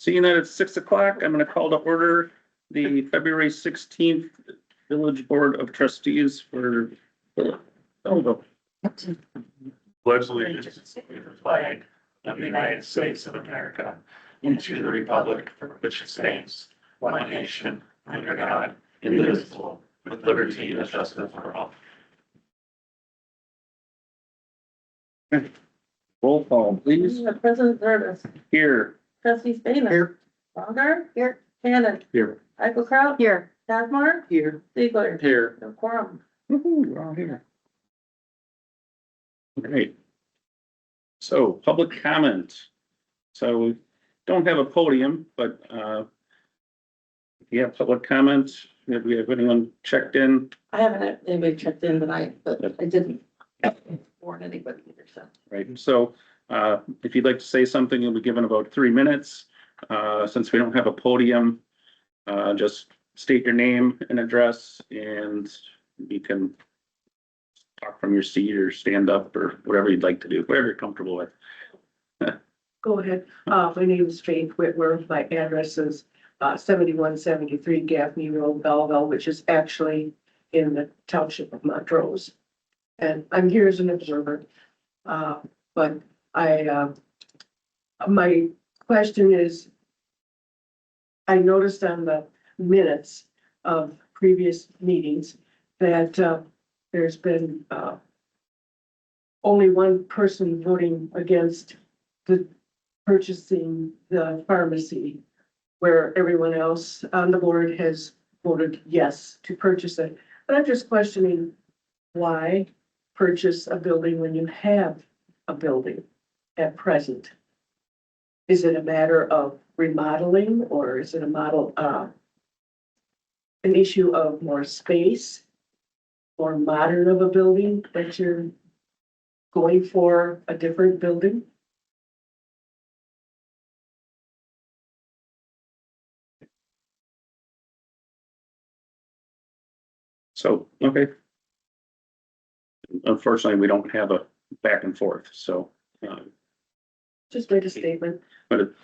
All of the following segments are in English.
Seeing that it's 6 o'clock, I'm going to call to order the February 16th Village Board of Trustees for Belleville. Pledge allegiance to the flag of the United States of America and to the republic for which it stands, one nation, under God, indivisible, with liberty and justice for all. Roll call, please. President Curtis, Here. trustee Spina. Here. Longer. Here. Shannon. Here. Eichelkraut. Here. Kazmar. Here. Ziegler. Here. No quorum. Woohoo, we're all here. Great. So public comment. So we don't have a podium, but if you have public comment, if we have anyone checked in, I haven't had anybody checked in tonight, but I didn't warn anybody either, so. right? So if you'd like to say something, you'll be given about 3 minutes. Since we don't have a podium, just state your name and address, and you can talk from your seat or stand up or whatever you'd like to do, whatever you're comfortable with. Go ahead. My name is Faith Whitworth. My address is 7173 Gaffney Road, Belleville, which is actually in the township of Montrose. And I'm here as an observer. But my question is, I noticed on the minutes of previous meetings that there's been only one person voting against the purchasing the pharmacy, where everyone else on the board has voted yes to purchase it. But I'm just questioning, why purchase a building when you have a building at present? Is it a matter of remodeling, or is it an issue of more space, more modern of a building that you're going for a different building? So, okay. Unfortunately, we don't have a back and forth, so, Just made a statement. but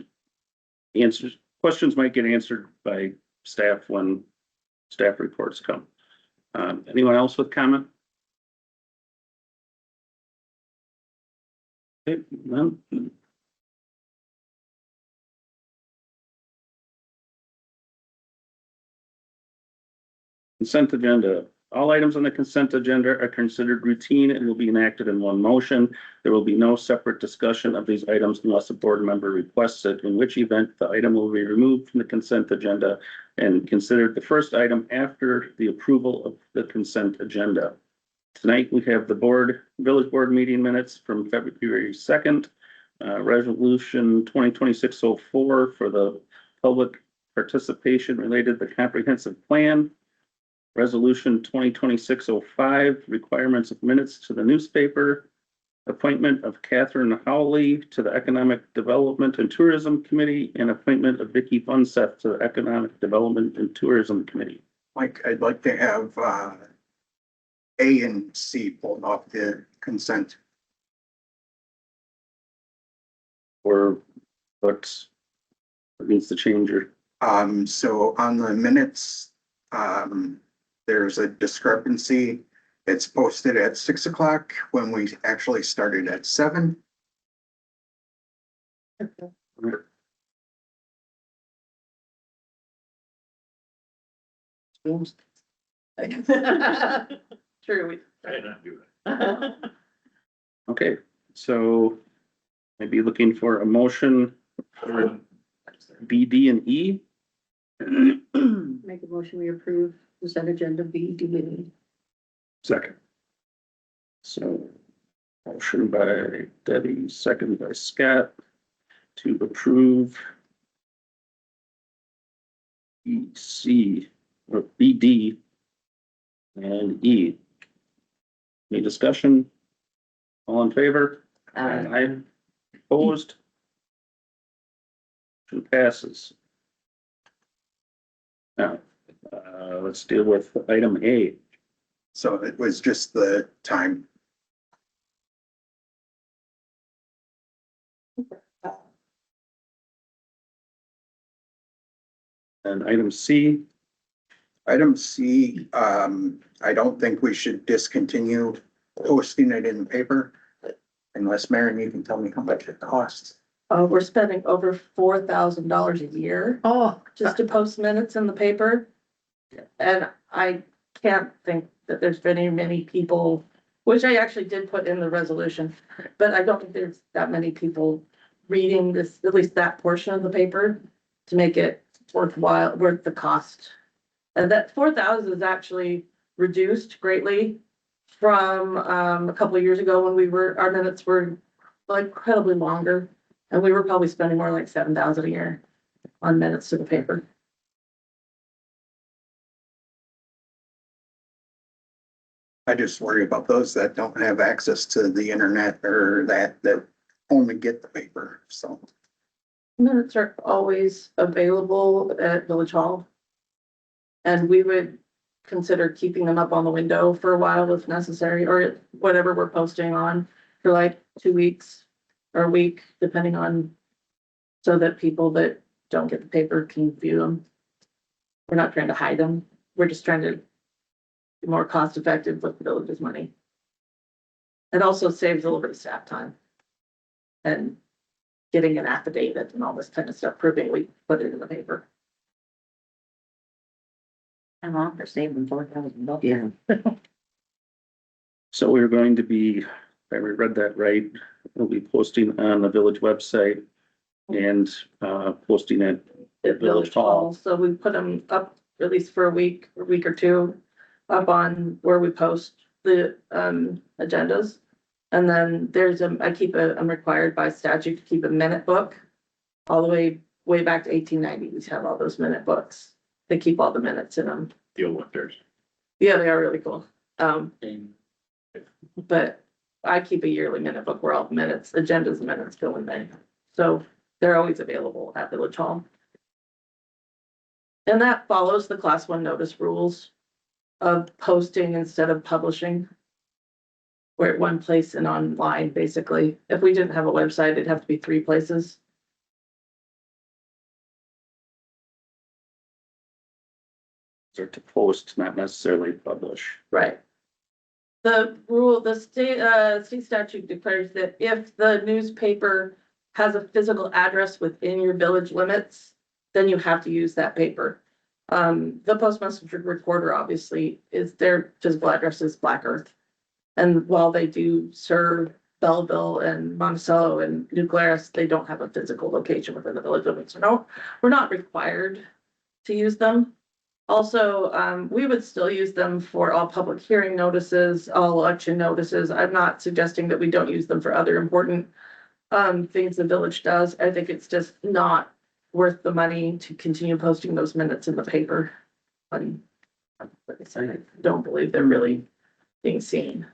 answers, questions might get answered by staff when staff reports come. Anyone else with comment? Okay, none. Consent agenda. All items on the consent agenda are considered routine and will be enacted in one motion. There will be no separate discussion of these items unless a board member requests it, in which event the item will be removed from the consent agenda and considered the first item after the approval of the consent agenda. Tonight, we have the village board meeting minutes from February 2nd, resolution 2026-04 for the public participation related to the comprehensive plan. Resolution 2026-05, requirements of minutes to the newspaper, appointment of Catherine Howley to the Economic Development and Tourism Committee, and appointment of Vicky Funseth to the Economic Development and Tourism Committee. Mike, I'd like to have A and C pulled off the consent. Or what needs to change or So on the minutes, there's a discrepancy. It's posted at 6 o'clock when we actually started at 7. True. I did not do that. okay, so maybe looking for a motion for B, D, and E. Make a motion, we approve consent agenda B, D, and E. Second. So motion by Debbie, second by Scott to approve E, C, or B, D, and E. Any discussion? All in favor? Aye. Opposed? Motion passes. Now, let's deal with item A. So it was just the time. And item C, Item C, I don't think we should discontinue posting it in the paper. Unless Maren, you can tell me how much it costs. We're spending over $4,000 a year Oh, just to post minutes in the paper. And I can't think that there's been many people, which I actually did put in the resolution, but I don't think there's that many people reading this, at least that portion of the paper, to make it worthwhile, worth the cost. And that 4,000 is actually reduced greatly from a couple of years ago when our minutes were incredibly longer. And we were probably spending more like 7,000 a year on minutes to the paper. I just worry about those that don't have access to the internet or that only get the paper, so. Minutes are always available at Village Hall. And we would consider keeping them up on the window for a while if necessary, or whatever we're posting on for like 2 weeks or a week, depending on, so that people that don't get the paper can view them. We're not trying to hide them. We're just trying to be more cost effective with the village's money. It also saves a little bit of staff time and getting an affidavit and all this kind of stuff, proving we put it in the paper. I'm on for saving $4,000. yeah. so we're going to be, if I read that right, we'll be posting on the village website and posting it At Village Hall, so we put them up at least for a week or two, up on where we post the agendas. And then I'm required by statute to keep a minute book all the way back to 1890. We have all those minute books. They keep all the minutes in them. The old winters. Yeah, they are really cool. But I keep a yearly minute book where all the minutes, agendas and minutes go in there. So they're always available at Village Hall. And that follows the class 1 notice rules of posting instead of publishing. We're at one place and online, basically. If we didn't have a website, it'd have to be 3 places. or to post, not necessarily publish. Right. The state statute declares that if the newspaper has a physical address within your village limits, then you have to use that paper. The postmaster recorder obviously is their physical address is Black Earth. And while they do serve Belleville and Monticello and New Glarus, they don't have a physical location within the village limits. So no, we're not required to use them. Also, we would still use them for all public hearing notices, all election notices. I'm not suggesting that we don't use them for other important things the village does. I think it's just not worth the money to continue posting those minutes in the paper. And like I said, I don't believe they're really being seen.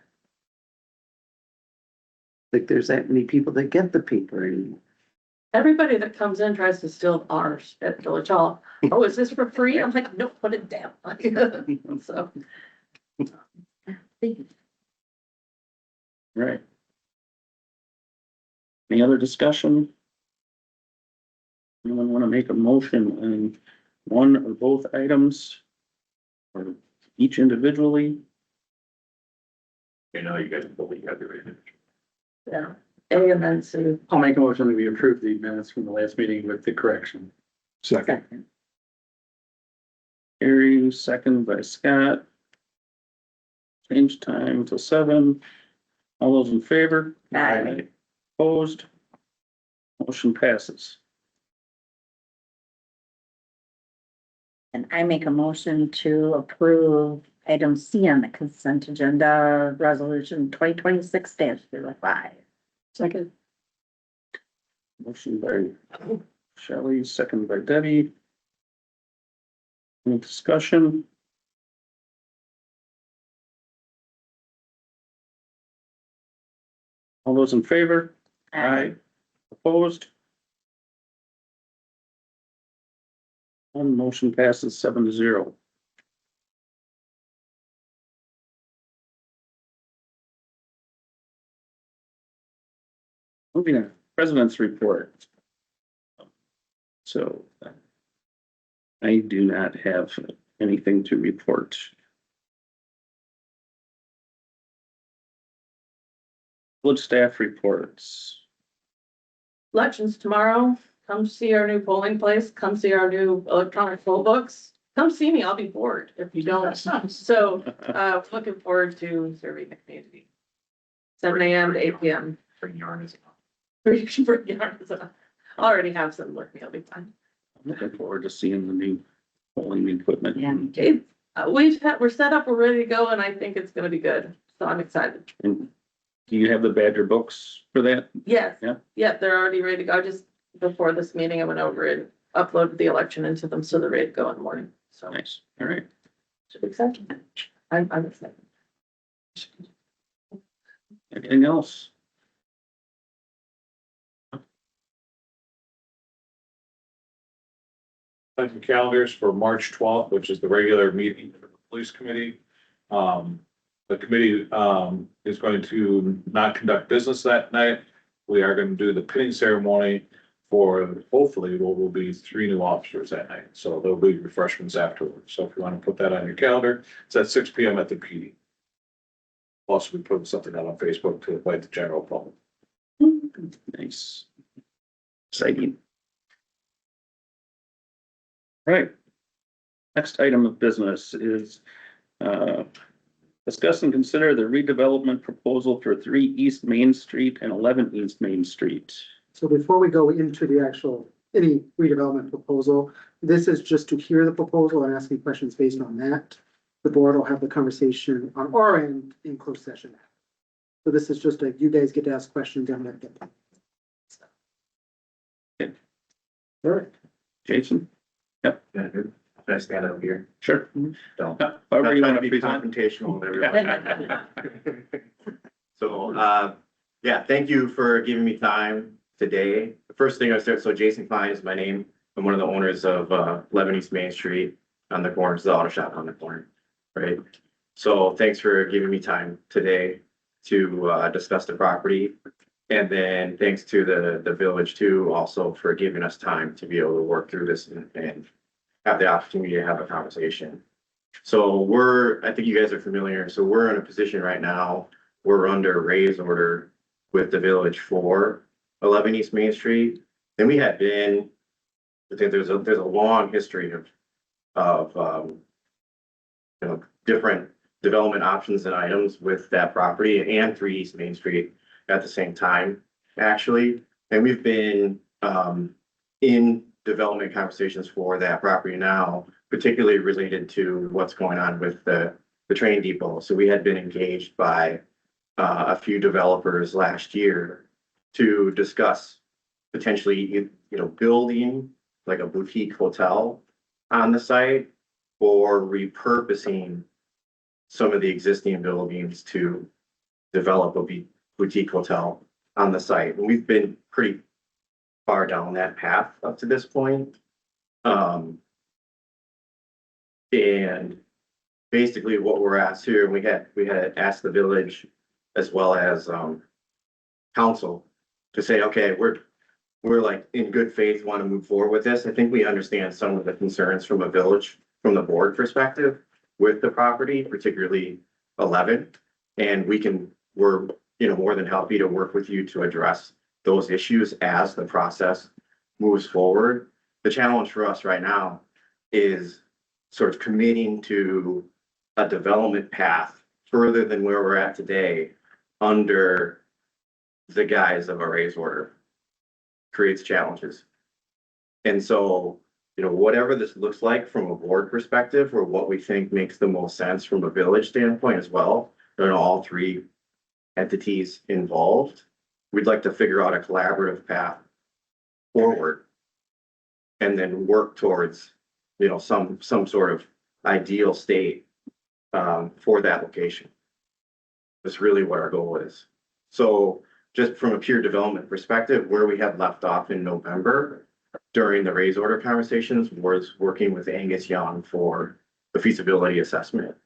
Like there's that many people that get the paper anymore. Everybody that comes in tries to steal ours at Village Hall. Oh, is this for free? I'm like, no, put it down. So. Right. Any other discussion? Anyone want to make a motion on one or both items? Or each individually? You know, you guys fully have your image. Yeah, A and then C. I'll make a motion that we approve the minutes from the last meeting with the correction. Second. Harry, second by Scott. Change time to 7. All those in favor? Aye. Opposed? Motion passes. And I make a motion to approve item C on the consent agenda, resolution 2026-05. Second. Motion by Shelley, second by Debbie. Any discussion? All those in favor? Aye. Opposed? One motion passes 7-0. Moving on, President's report. So I do not have anything to report. Village staff reports. Elections tomorrow. Come see our new polling place. Come see our new electronic poll books. Come see me. I'll be bored if you don't. So, looking forward to serving the community. 7 a.m. to 8 p.m. Bring yarn as well. Or you can bring yarns. I already have some with me. I'll be fine. I'm looking forward to seeing the new polling equipment. Yeah. It, we're set up, we're ready to go, and I think it's gonna be good. So I'm excited. And do you have the Badger books for that? Yes. Yeah. Yeah, they're already ready to go. Just before this meeting, I went over and uploaded the election into them, so they're ready to go in the morning. So Nice. All right. should be excited. I'm excited. Anything else? Set the calendars for March 12th, which is the regular meeting for the police committee. The committee, is going to not conduct business that night. We are going to do the pinning ceremony for hopefully what will be 3 new officers that night. So there'll be refreshments afterwards. So if you want to put that on your calendar, it's at 6 p.m. at the PD. Also, we put something out on Facebook to invite the general public. Nice. Exciting. Right. Next item of business is discuss and consider the redevelopment proposal for 3 East Main Street and 11 East Main Street. So before we go into the actual, any redevelopment proposal, this is just to hear the proposal and ask any questions based on that. The board will have the conversation on our end in closed session. So this is just you guys get to ask questions on that. Okay. All right. Jason? Can I stand up here? Sure. Don't. However you Not want trying to be present. confrontational with everyone. So, yeah, thank you for giving me time today. The first thing I start, so Jason Klein is my name. I'm one of the owners of 11 East Main Street on the corner, it's the auto shop on the corner, right? So thanks for giving me time today to discuss the property. And then thanks to the village too, also for giving us time to be able to work through this and have the opportunity to have a conversation. So I think you guys are familiar. So we're in a position right now, we're under raise order with the village for 11 East Main Street. And we had been, I think there's a long history of different development options and items with that property and 3 East Main Street at the same time, actually. And we've been in development conversations for that property now, particularly related to what's going on with the train depot. So we had been engaged by a few developers last year to discuss potentially, building like a boutique hotel on the site or repurposing some of the existing buildings to develop a boutique hotel on the site. And we've been pretty far down that path up to this point. And basically what we're asked here, we had asked the village as well as council to say, okay, we're like in good faith, want to move forward with this. I think we understand some of the concerns from from the board perspective with the property, particularly 11. And we're more than happy to work with you to address those issues as the process moves forward. The challenge for us right now is sort of committing to a development path further than where we're at today under the guise of a raise order creates challenges. And so, whatever this looks like from a board perspective or what we think makes the most sense from a village standpoint as well, and all 3 entities involved, we'd like to figure out a collaborative path forward and then work towards, some sort of ideal state for that location. That's really what our goal is. So just from a pure development perspective, where we had left off in November during the raise order conversations was working with Angus Young for the feasibility assessment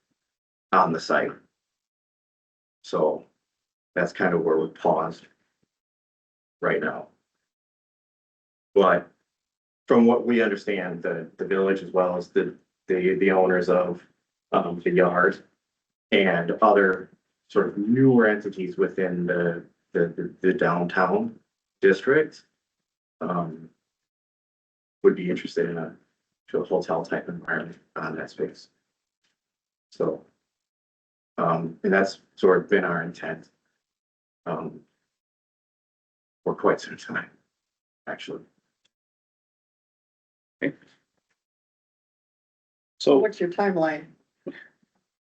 on the site. So that's kind of where we're paused right now. But from what we understand, the village as well as the owners of, the yard and other sort of newer entities within the downtown district, would be interested in a hotel type environment on that space. So, and that's sort of been our intent, for quite some time, actually. So What's your timeline?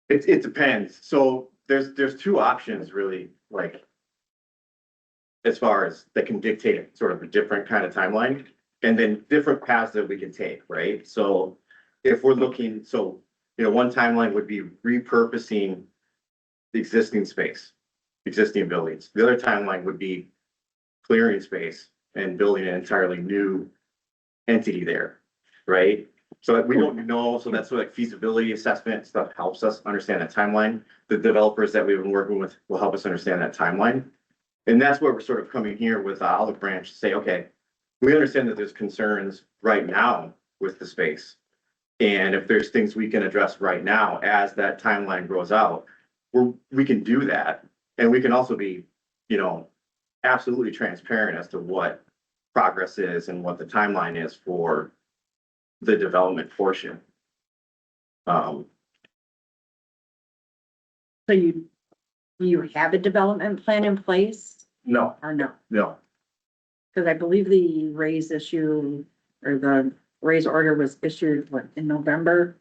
It depends. So there's two options really, like, as far as that can dictate sort of a different kind of timeline, and then different paths that we can take, right? So if we're looking, so, one timeline would be repurposing the existing space, existing buildings. The other timeline would be clearing space and building an entirely new entity there, right? So we don't know, so that's what, like, feasibility assessment stuff helps us understand that timeline. The developers that we've been working with will help us understand that timeline. And that's where we're sort of coming here with the olive branch to say, okay, we understand that there's concerns right now with the space. And if there's things we can address right now as that timeline grows out, we can do that. And we can also be, absolutely transparent as to what progress is and what the timeline is for the development portion. So you have a development plan in place No, or no? no. Because I believe the raise issue or the raise order was issued, in November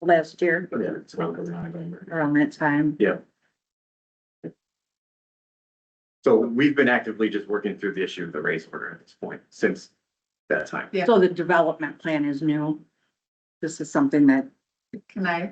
last year, Yeah, it's about November. around that time. Yeah. So we've been actively just working through the issue of the raise order at this point, since that time. Yeah. So the development plan is new. This is something that, Can I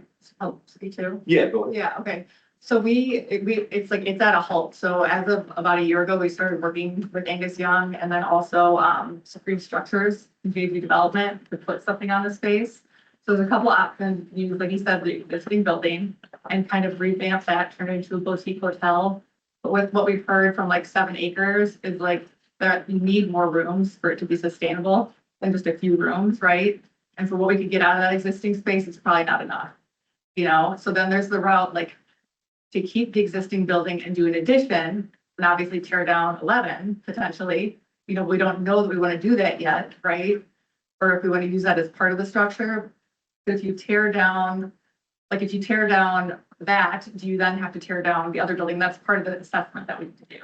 speak to? Yeah, go ahead. Yeah, okay. So it's at a halt. So as of about a year ago, we started working with Angus Young and then also Supreme Structures and JV Development to put something on the space. So there's a couple options, like you said, the existing building and kind of revamp that, turn it into a boutique hotel. But with what we've heard from like 7 acres is like that you need more rooms for it to be sustainable than just a few rooms, right? And for what we could get out of that existing space, it's probably not enough. So then there's the route like to keep the existing building and do an addition and obviously tear down 11 potentially. We don't know that we want to do that yet, right? Or if we want to use that as part of the structure. But if you tear down that, do you then have to tear down the other building? That's part of the assessment that we need to do,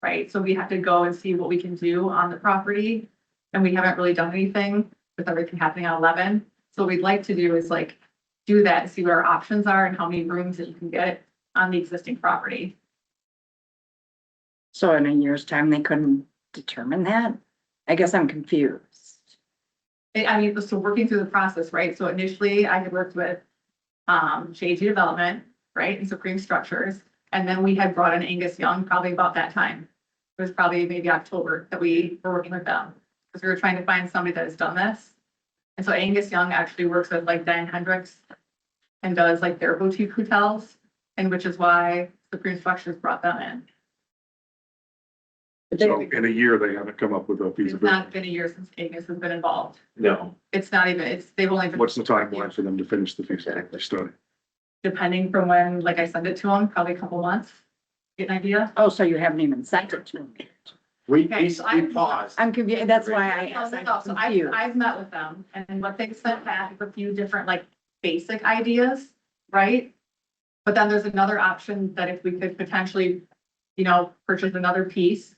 right? So we have to go and see what we can do on the property. And we haven't really done anything with everything happening on 11. So what we'd like to do is like do that and see what our options are and how many rooms that you can get on the existing property. so in a year's time, they couldn't determine that? I guess I'm confused. So working through the process, right? So initially I had worked with JG Development, right, and Supreme Structures. And then we had brought in Angus Young probably about that time. It was probably maybe October that we were working with them. Because we were trying to find somebody that has done this. And so Angus Young actually works with like Dan Hendricks and does like their boutique hotels, and which is why Supreme Structures brought them in. So in a year, they haven't come up with a It's feasibility. not been a year since Angus has been involved. No, It's not even, they've only been. What's the timeline for them to finish the feasibility study? Depending from when, like I send it to them, probably a couple months. Get an idea? Oh, so you haven't even sent it to me. Okay, so we paused. I'm confused. That's why I No, asked. no, no. So I'm confused. I've met with them and what they've sent back is a few different like basic ideas, right? But then there's another option that if we could potentially, purchase another piece,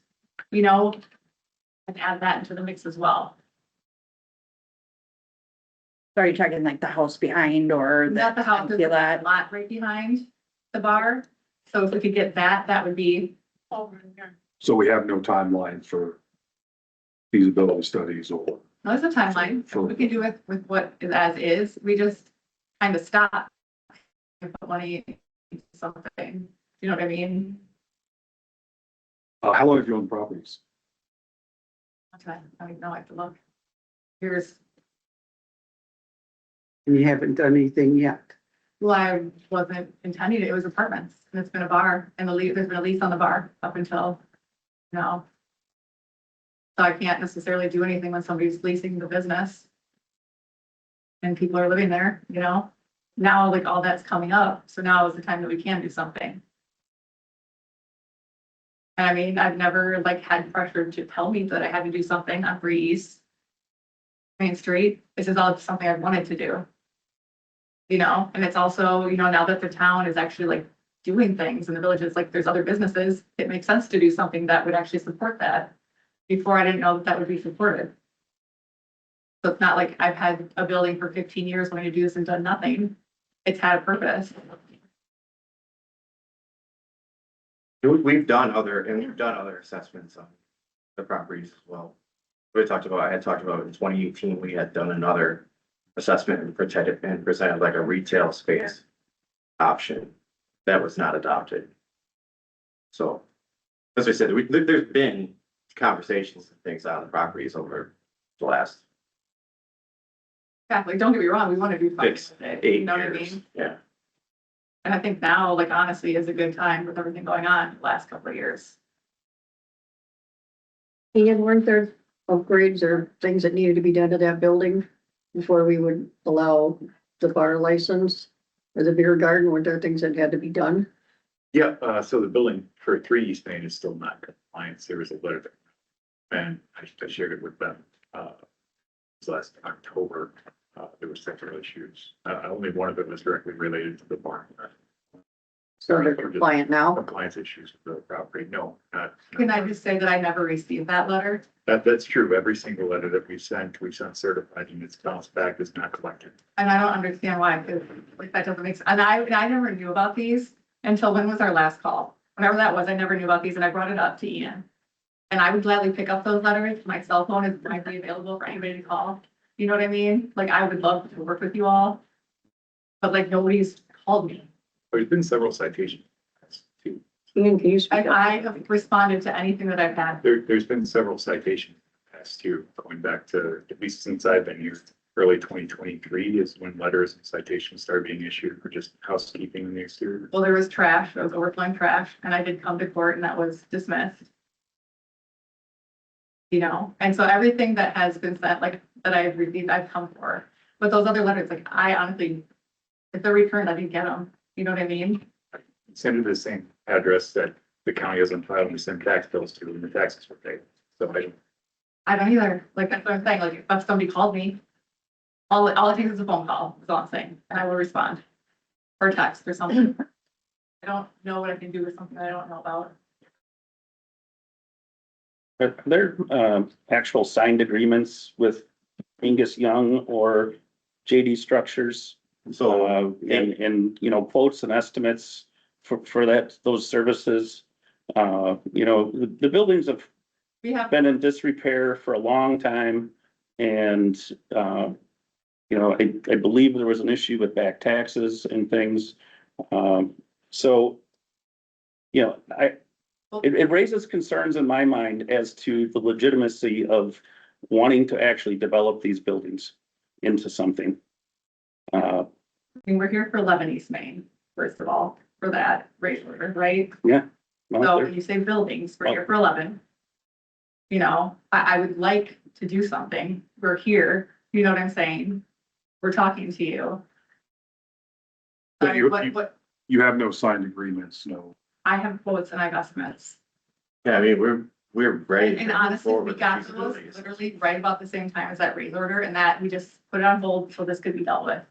and add that into the mix as well. So are you talking like the house behind or? Not the house, there's Feel a that? lot right behind the bar. So if we could get that, that would be. So we have no timeline for feasibility studies or. No, there's a timeline. Sure. We can do it with what is as is. We just kind of stop and put money into something. You know what I mean? How long have you owned properties? Okay, I don't know, I have to look. Here's, And you haven't done anything yet. well, I wasn't intending it. It was apartments and it's been a bar and there's been a lease on the bar up until now. So I can't necessarily do anything when somebody's leasing the business. And people are living there, you know? Now, like, all that's coming up, so now is the time that we can do something. And I mean, I've never like had pressure to tell me that I had to do something on Bree East Main Street. This is all something I've wanted to do. You know, and it's also, you know, now that the town is actually like doing things in the villages, like there's other businesses, it makes sense to do something that would actually support that. Before I didn't know that that would be supported. So it's not like I've had a building for 15 years wanting to do this and done nothing. It's had a purpose. We've done other assessments on the properties as well. I had talked about in 2018, we had done another assessment and presented like a retail space option that was not adopted. So, as I said, there's been conversations and things on the properties over the last Yeah, like, don't get me wrong, we want to do something 6, with it, 8 you know what I years. mean? Yeah. And I think now, like, honestly, is a good time with everything going on the last couple of years. And weren't there upgrades or things that needed to be done to that building before we would allow the bar license? Or the beer garden, weren't there things that had to be done? Yeah, so the building for 3 East Main is still not compliant. There was a letter. And I shared it with them, this last October. There were several issues. Only one of them was directly related to the barn. So they're compliant now? Compliance issues with the property. No, not. Can I just say that I never received that letter? That's true. Every single letter that we sent certified and it's bounced back, it's not collected. And I don't understand why, because like that doesn't make sense. And I never knew about these until when was our last call? Whenever that was, I never knew about these and I brought it up to Ian. And I would gladly pick up those letters. My cell phone is widely available for anybody to call. You know what I mean? Like, I would love to work with you all. But like, nobody's called me. There's been several citations too. Ian, can you speak up? I have responded to anything that I've had. There's been several citations past year, going back to, at least since I've been here, early 2023 is when letters and citations started being issued for just housekeeping in the exterior. Well, there was trash, there was overflowing trash, and I did come to court and that was dismissed. You know, and so everything that has been sent, like, that I've received, I've come for. But those other letters, like, I honestly, if they're returned, I didn't get them. You know what I mean? Send it to the same address that the county has on file and we send tax bills to, and the taxes were paid. So I don't either. Like, that's what I'm saying. Like, if somebody called me, all it takes is a phone call, is all I'm saying, and I will respond. Or text or something. I don't know what I can do with something I don't know about. Are there actual signed agreements with Angus Young or JD Structures? So, And, you know, quotes and estimates for those services? You know, the buildings have We have, been in disrepair for a long time. And, you know, I believe there was an issue with back taxes and things. So, you know, it raises concerns in my mind as to the legitimacy of wanting to actually develop these buildings into something. I mean, we're here for 11 East Main, first of all, for that rate order, right? Well, So when you say buildings, we're here for 11. You know, I would like to do something. We're here, you know what I'm saying? We're talking to you. But you- What, You have no signed agreements, no. I have quotes and I have estimates. yeah, I mean, we're ready. And to move honestly, forward we with got these those abilities. literally right about the same time as that rate order, and that we just put it on hold so this could be dealt with.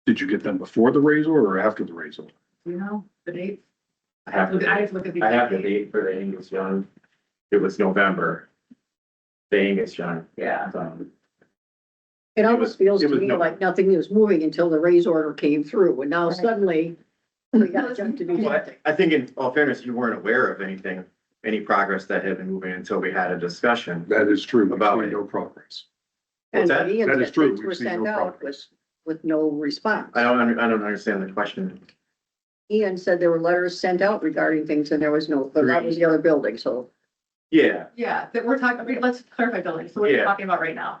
Did you get them before the raise order or after the raise order? Do you know the dates? I have I the have to look at the. I have the date for the Angus Young. It was November. The Angus Young. Yeah. It almost feels it to was me no- like nothing was moving until the raise order came through, and now Right. suddenly we got to jump to do Well, something. I think in all fairness, you weren't aware of any progress that had been moving until we had a discussion. That is true. We've About seen it. no progress. And What's that? Ian That is said true. things We've were seen sent no out progress. with no response. I don't understand the question. Ian said there were letters sent out regarding things and there was no, but that was the other building, so. Yeah, Yeah, that we're talking, let's clarify buildings. So what are you Yeah. talking about right now?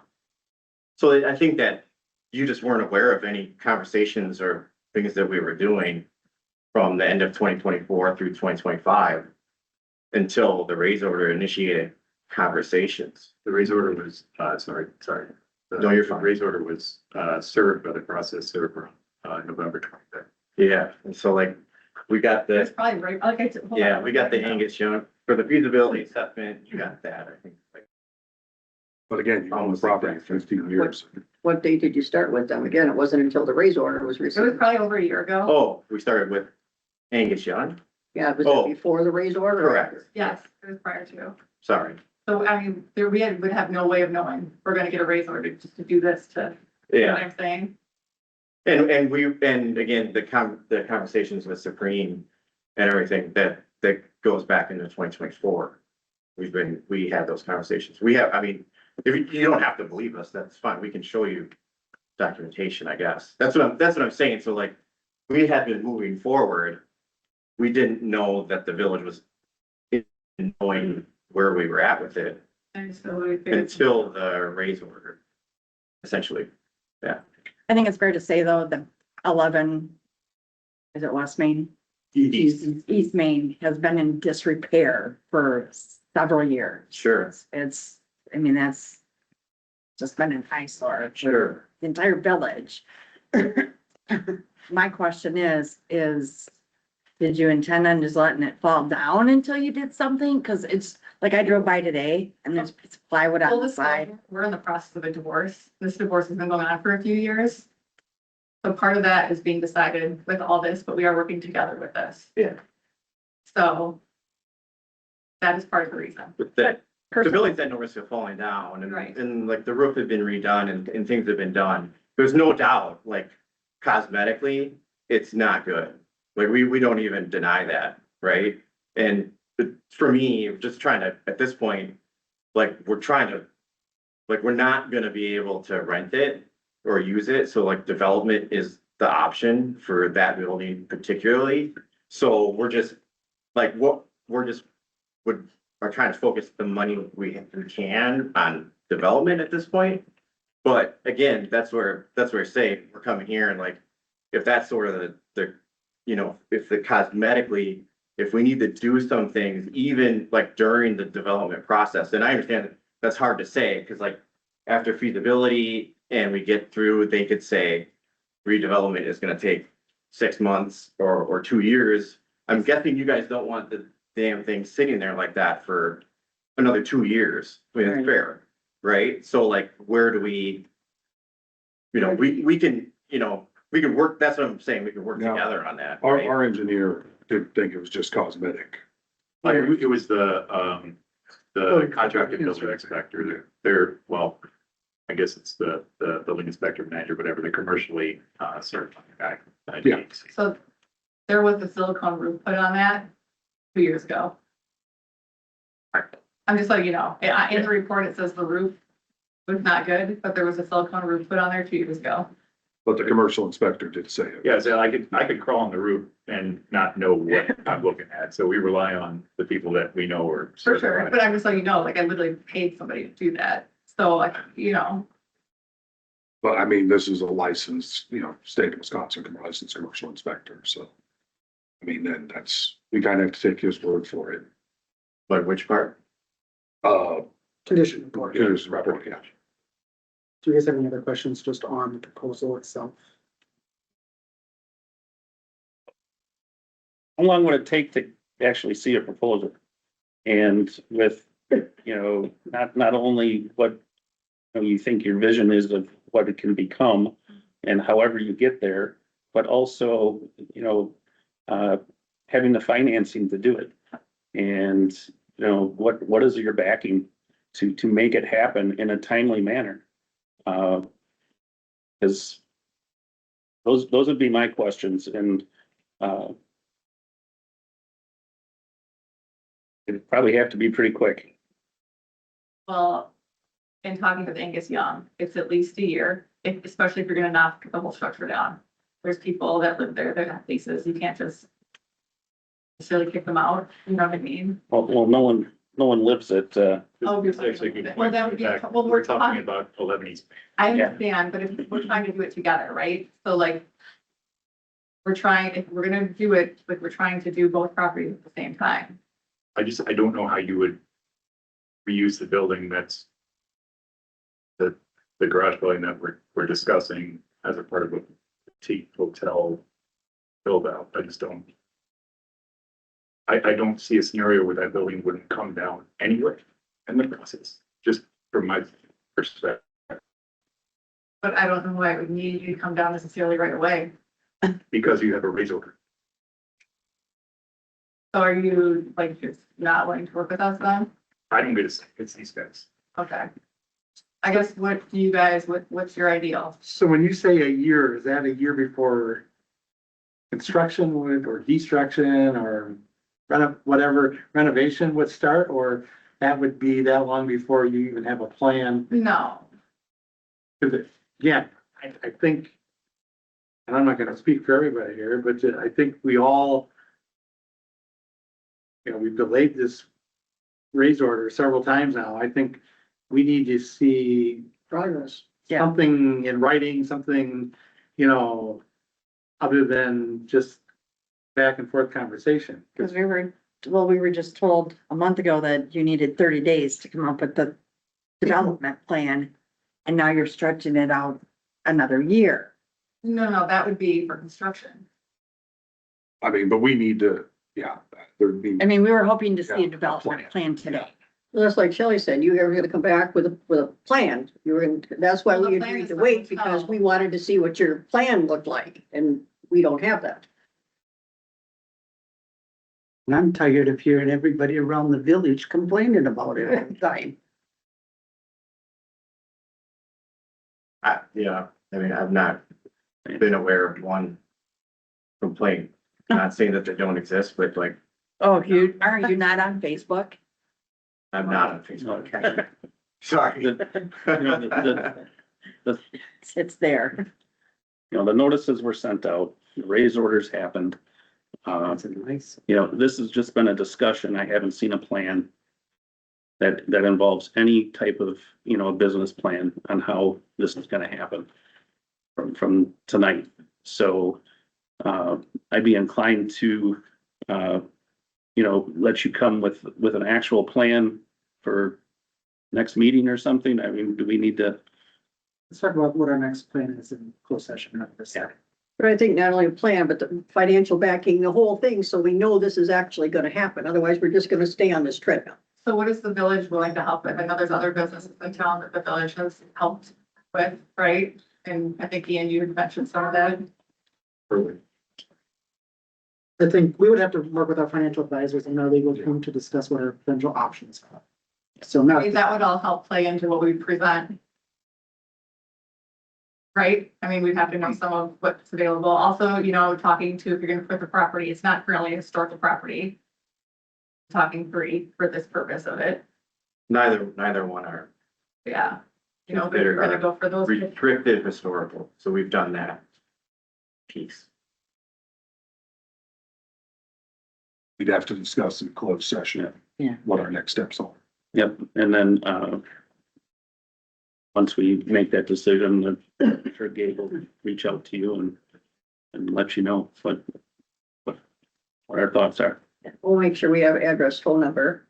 so I think that you just weren't aware of any conversations or things that we were doing from the end of 2024 through 2025 until the raise order initiated conversations. The raise order was, sorry. No, you're fine. Raise order was, served by the process server, November 25th. Yeah, and so like, we got It's the, probably right, like I said. hold yeah, on. we got the Angus Young, for the feasibility assessment, you got that, I think. Like, But again, you own the property 15 years. What date did you start with them? Again, it wasn't until the raise order was It was received. probably over a year ago. Oh, we started with Angus Young? Yeah, was Oh. it before the raise order? or Correct. after? Yes, it was prior to. Sorry. So I mean, would have no way of knowing we're gonna get a raise order just to do this to, you know what I'm saying? And again, the conversations with Supreme and everything that goes back into 2024. We had those conversations. I mean, if you don't have to believe us, that's fine. We can show you documentation, I guess. That's what I'm saying. So like, we had been moving forward. We didn't know that the village was knowing where we were at with it And so we figured. until the raise order, essentially. I think it's fair to say though, that 11, is it West Main? East Main has been in disrepair for several years. Sure. It's, I mean, that's just been an eyesore. for Sure. The entire village. My question is, did you intend on just letting it fall down until you did something? Cause it's, like I drove by today and there's plywood on Full the side. disclosure, we're in the process of a divorce. This divorce has been going on for a few years. So part of that is being decided with all this, but we are working together with this. Yeah. So that is part of the reason. But the building's at no risk of falling down Right. and like the roof had been redone and things have been done. There's no doubt, like cosmetically, it's not good. Like we don't even deny that, right? And for me, just trying to, at this point, like we're not gonna be able to rent it or use it. So like development is the option for that building particularly. So we're just like, are trying to focus the money we can on development at this point. But again, that's where I say, we're coming here and like, if that's sort of the, if the cosmetically, if we need to do some things, even like during the development process, and I understand that that's hard to say, because like after feasibility and we get through, they could say redevelopment is gonna take 6 months or 2 years. I'm guessing you guys don't want the damn thing sitting there like that for another 2 years. I mean, it's Right. fair, right? So like, where do we, we can, we can work, that's what I'm saying, we can work No. together on that, Our, right? our engineer didn't think it was just cosmetic. Like, it was the contracted building inspector, they're, well, I guess it's the building inspector manager, whatever, the commercially certified guy. Yeah. So there was a silicone roof put on that 2 years ago. I'm just letting you know, in the report, it says the roof was not good, but there was a silicone roof put on there 2 years ago. But the commercial inspector did say it. Yeah, so I could crawl on the roof and not know what I'm looking at, so we rely on the people that we know are. For sure, but I'm just letting you know, like I literally paid somebody to do that. So like, But I mean, this is a licensed, state of Wisconsin licensed commercial inspector, so. I mean, then we kind of have to take his word for it. But which part? Condition report. His report, yeah. Do you guys have any other questions just on the proposal itself? How long would it take to actually see a proposal? And with, not only what you think your vision is of what it can become and however you get there, but also, having the financing to do it. And, what is your backing to make it happen in a timely manner? Because those would be my questions and, it'd probably have to be pretty quick. well, in talking with Angus Young, it's at least a year, especially if you're gonna knock the whole structure down. There's people that live there, that have leases, you can't just necessarily kick them out, you know what I mean? Well, no one lives at, Oh, It's actually a good Well, point. that would be, In fact, well, we're talking about 11 East. I understand, but if we're trying to do it together, right? So like, if we're gonna do it, like, we're trying to do both properties at the same time. I don't know how you would reuse the building that's the garage building that we're discussing as a part of a boutique hotel build out. I just don't. I don't see a scenario where that building wouldn't come down anyway in the process, just from my perspective. But I don't know why it would need you to come down necessarily right away. Because you have a raise order. So are you like just not wanting to work with us then? I don't get to say, it's these guys. Okay. I guess what do you guys, what's your ideal? So when you say a year, is that a year before construction would, or destruction, or whatever renovation would start, or that would be that long before you even have a plan? No, Because again, I think, and I'm not gonna speak for everybody here, but I think we all, we've delayed this raise order several times now. I think we need to see Progress. Yeah. something in writing, something, other than just back and forth conversation. Because we were just told a month ago that you needed 30 days to come up with the development plan. And now you're stretching it out another year. no, that would be for construction. I mean, but we need to, there'd be. I mean, we were hoping to see Yeah, a development plan today. That's like Shelley said, you were gonna come back with a plan. That's why Well, we the plan agreed is to not wait, to because tell. we wanted to see what your plan looked like, and we don't have that. And I'm tired of hearing everybody around the village complaining about it all the time. I mean, I've not been aware of one complaint. Not saying that they don't exist, but like, Oh, are you not on Facebook? I'm not on Facebook. Okay. Sorry. It's there. The notices were sent out, the raise orders happened. That's a nice. This has just been a discussion. I haven't seen a plan that involves any type of, a business plan on how this is gonna happen from tonight. So, I'd be inclined to, let you come with an actual plan for next meeting or something. I mean, do we need to? Let's talk about what our next plan is in closed session after this. But I think not only a plan, but the financial backing, the whole thing, so we know this is actually gonna happen. Otherwise, we're just gonna stay on this treadmill. So what is the village willing to help with? I know there's other businesses in town that the village has helped with, right? And I think Ian, you had mentioned some of that. I think we would have to work with our financial advisors and our legal team to discuss what our potential options are. So I now, mean, that would all help play into what we present. Right? I mean, we'd have to know some of what's available. Also, talking to, if you're gonna put the property, it's not currently a historical property. Talking free for this purpose of it. Neither one are Yeah. But we're gonna go for those. restricted historical, so we've done that piece. We'd have to discuss in closed session. Yeah. What our next steps are. Yep, and then, once we make that decision, I'm sure Gabe will reach out to you and let you know what our thoughts are. We'll make sure we have address, phone number.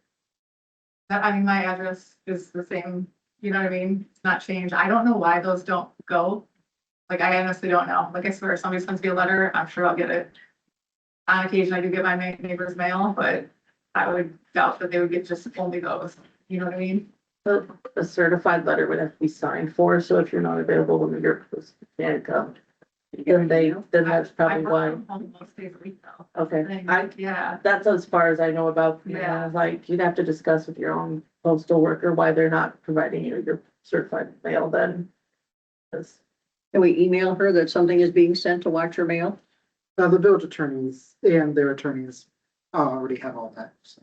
I mean, my address is the same, you know what I mean? It's not changed. I don't know why those don't go. Like, I honestly don't know. Like, I swear, if somebody sends me a letter, I'm sure I'll get it. On occasion, I do get my neighbor's mail, but I would doubt that they would get just only those. You know what I mean? A certified letter would have to be signed for, so if you're not available when you're, can't come. Then that's probably I why. work from home most days a week though. Okay, Yeah, that's as far as I know about, Yeah. like, you'd have to discuss with your own postal worker why they're not providing you your certified mail then. 'Cause Can we email her that something is being sent to watch her mail? the village attorneys and their attorneys already have all that, so.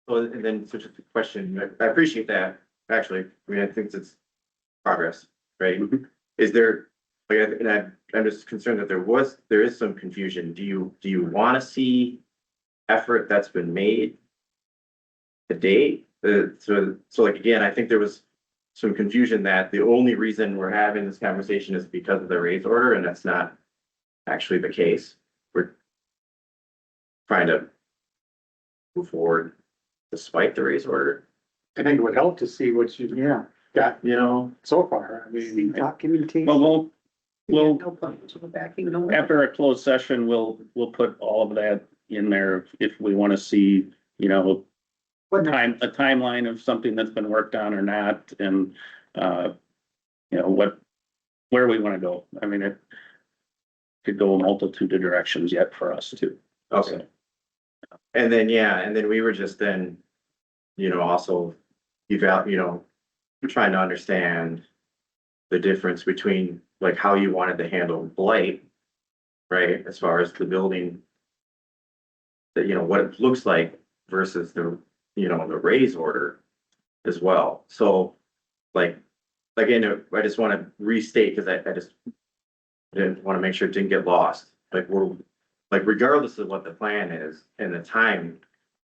Well, and then, so just a question, I appreciate that, actually, I mean, I think it's progress, right? Is there, like, and I'm just concerned that there is some confusion, do you want to see effort that's been made to date? So like, again, I think there was some confusion that the only reason we're having this conversation is because of the raise order, and that's not actually the case. We're trying to move forward despite the raise order, I think it would help to see what you Yeah, got you know? so far. I the mean, documentation. Well, we'll, No problems with backing, no. after a closed session, we'll put all of that in there if we want to see, you know, a timeline of something that's been worked on or not, and, you know, where we want to go. I mean, it could go a multitude of directions yet for us too. Okay. And then, yeah, and then we were just then, you know, also trying to understand the difference between like how you wanted to handle blight, right? As far as the building, that, you know, what it looks like versus the, you know, the raise order as well. So like, again, I just want to restate, because I just didn't want to make sure it didn't get lost. Like like regardless of what the plan is and the time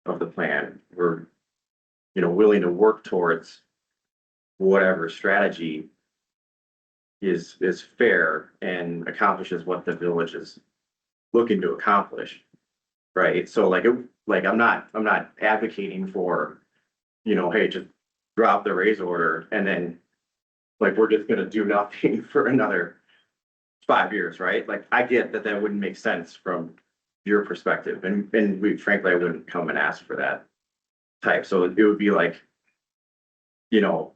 of the plan, we're, you know, willing to work towards whatever strategy is fair and accomplishes what the village is looking to accomplish. Right? So like, I'm not advocating for, you know, hey, just drop the raise order and then like, we're just gonna do nothing for another 5 years, right? Like, I get that wouldn't make sense from your perspective, and frankly, I wouldn't come and ask for that type. So it would be like, you know,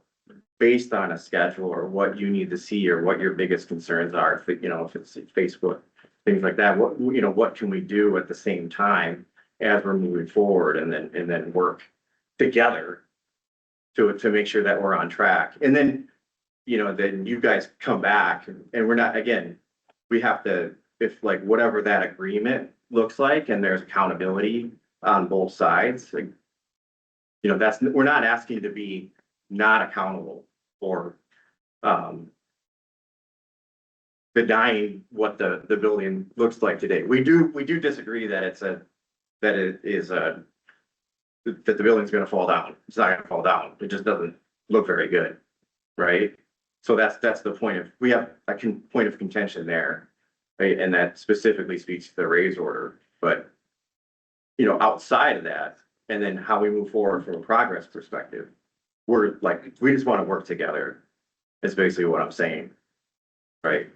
based on a schedule or what you need to see or what your biggest concerns are, if you know, if it's Facebook, things like that, what can we do at the same time as we're moving forward, and then work together to make sure that we're on track. And then, you know, then you guys come back and we're not, again, we have to, if like whatever that agreement looks like and there's accountability on both sides, like, you know, we're not asking to be not accountable or denying what the building looks like today. We do disagree that that the building's gonna fall down. It's not gonna fall down. It just doesn't look very good, right? So that's the point of, we have a point of contention there, right? And that specifically speaks to the raise order. But, you know, outside of that, and then how we move forward from a progress perspective, we're like, we just want to work together. Is basically what I'm saying, right?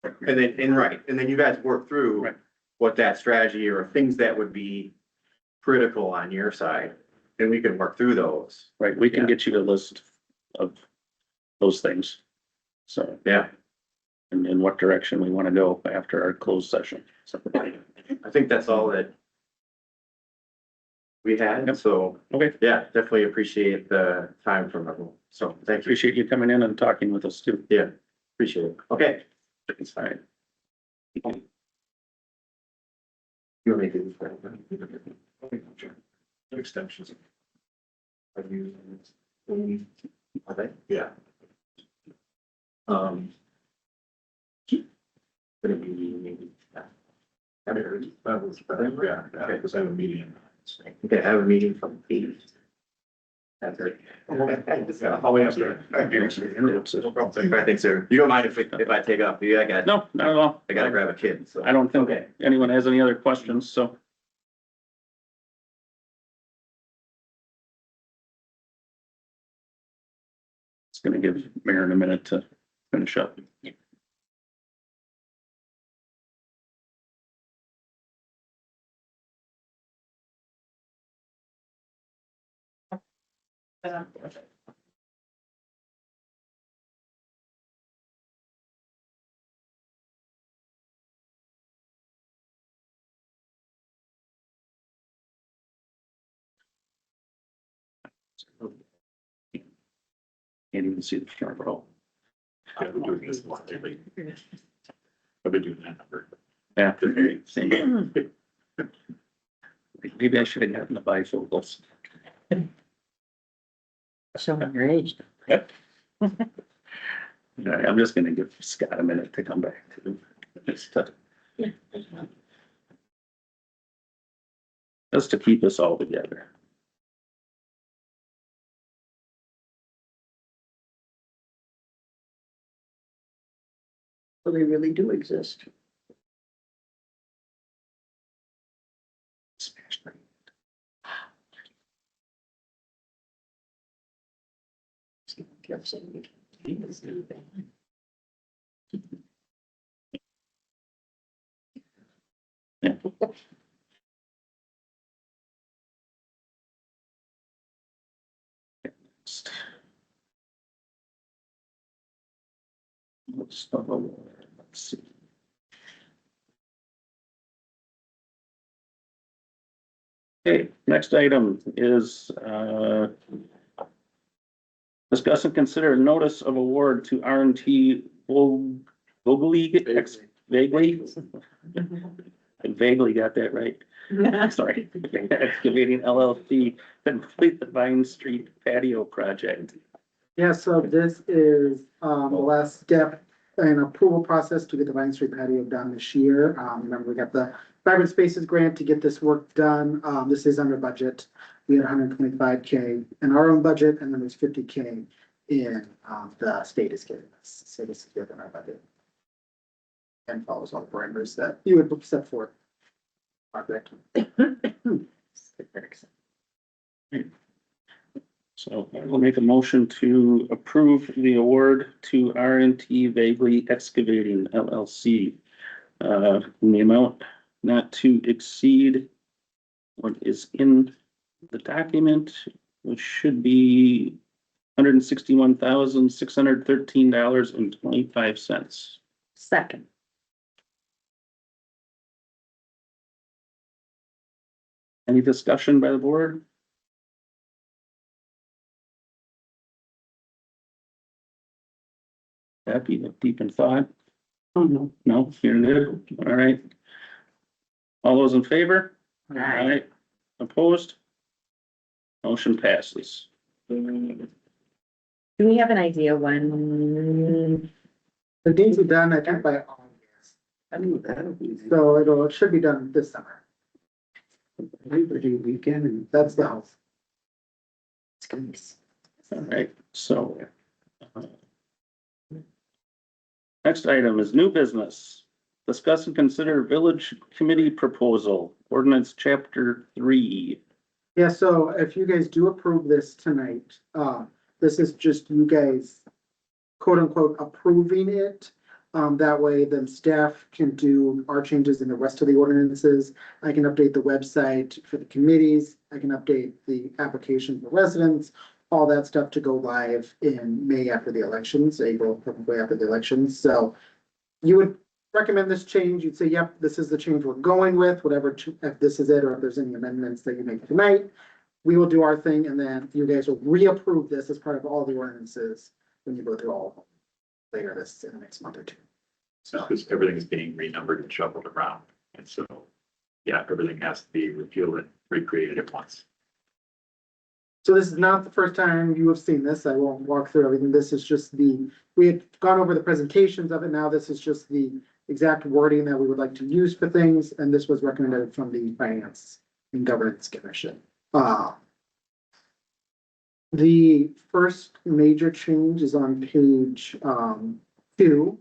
And then you guys work through Right. what that strategy or things that would be critical on your side, and we can work through those. Right, we can Yeah. get you a list of those things. So, Yeah, and in what direction we want to go after our closed session. So, I think that's all that we had, Yep. so, okay, yeah, definitely appreciate the time from everyone. So, thank you. appreciate you coming in and talking with us too. Yeah, appreciate it. Okay. It's fine. You want me to do Extensions. Have you? Are they? Yeah. Gonna be. That was, yeah, because I have a meeting. Okay, I have a meeting from 8. That's it. I'll answer. I think so. You don't mind if I take off? Yeah, No, not at all. I gotta grab a kid, so. I don't think Okay. anyone has any other questions, so. It's gonna give Maren a minute to finish up. Can't even see the front row. I've been doing this a lot lately. I've been doing that number. Yeah. Same. Maybe I should have gotten the bifocals. Showing your age. All right, I'm just gonna give Scott a minute to come back to. Just to keep us all together. So they really do exist. Smash my Kept saying, Let's see. Okay, next item is, discuss and consider a notice of award to R&T Vaguely. I vaguely got that right. Sorry. Excavating LLC to complete the Vine Street patio project. Yeah, so this is, the last step in approval process to get the Vine Street patio done this year. Remember, we got the Vibrant Spaces grant to get this work done. This is under budget. We had 125K in our own budget, and then there's 50K in, the state is giving us. So this is within our budget. And follows all the parameters that you would set forth. Project. So I will make a motion to approve the award to R&T Vaguely Excavating LLC. In the amount not to exceed what is in the document, which should be $161,613.25. Second. Any discussion by the board? Happy, deep in thought? Oh, no. No, you're good. All right. All those in favor? Aye. Opposed? Motion passes. Do we have an idea when? The dates are done, I think, by August. I knew that'll be. So it should be done this summer. Labor Day weekend and That's the house. All right, so. Next item is new business. Discuss and consider village committee proposal, ordinance chapter 3. Yeah, so if you guys do approve this tonight, this is just you guys quote unquote approving it. That way then staff can do our changes in the rest of the ordinances. I can update the website for the committees. I can update the application for residents, all that stuff to go live in May after the elections, April, probably after the elections. So you would recommend this change. You'd say, yep, this is the change we're going with, whatever, if this is it, or if there's any amendments that you make tonight, we will do our thing. And then you guys will reapprove this as part of all the ordinances when you go through all of them later this in the next month or two. So, because everything is being renumbered and shuffled around. And so, yeah, everything has to be repealed and recreated at once. So this is not the first time you have seen this. I won't walk through everything. This is just we had gone over the presentations of it. Now this is just the exact wording that we would like to use for things. And this was recommended from the Finance and Governance Commission. The first major change is on page 2.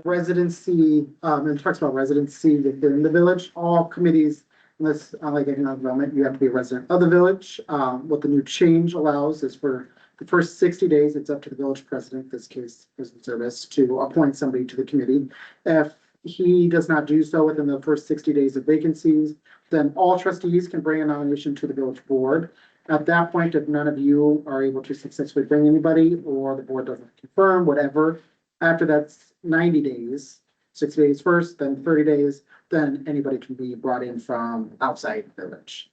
Residency, and it talks about residency within the village. All committees, unless like economic development, you have to be a resident of the village. What the new change allows is for the first 60 days, it's up to the village president, in this case, President Service, to appoint somebody to the committee. If he does not do so within the first 60 days of vacancies, then all trustees can bring a nomination to the village board. At that point, if none of you are able to successfully bring anybody, or the board doesn't confirm, whatever, after that's 90 days, 60 days first, then 30 days, then anybody can be brought in from outside the village,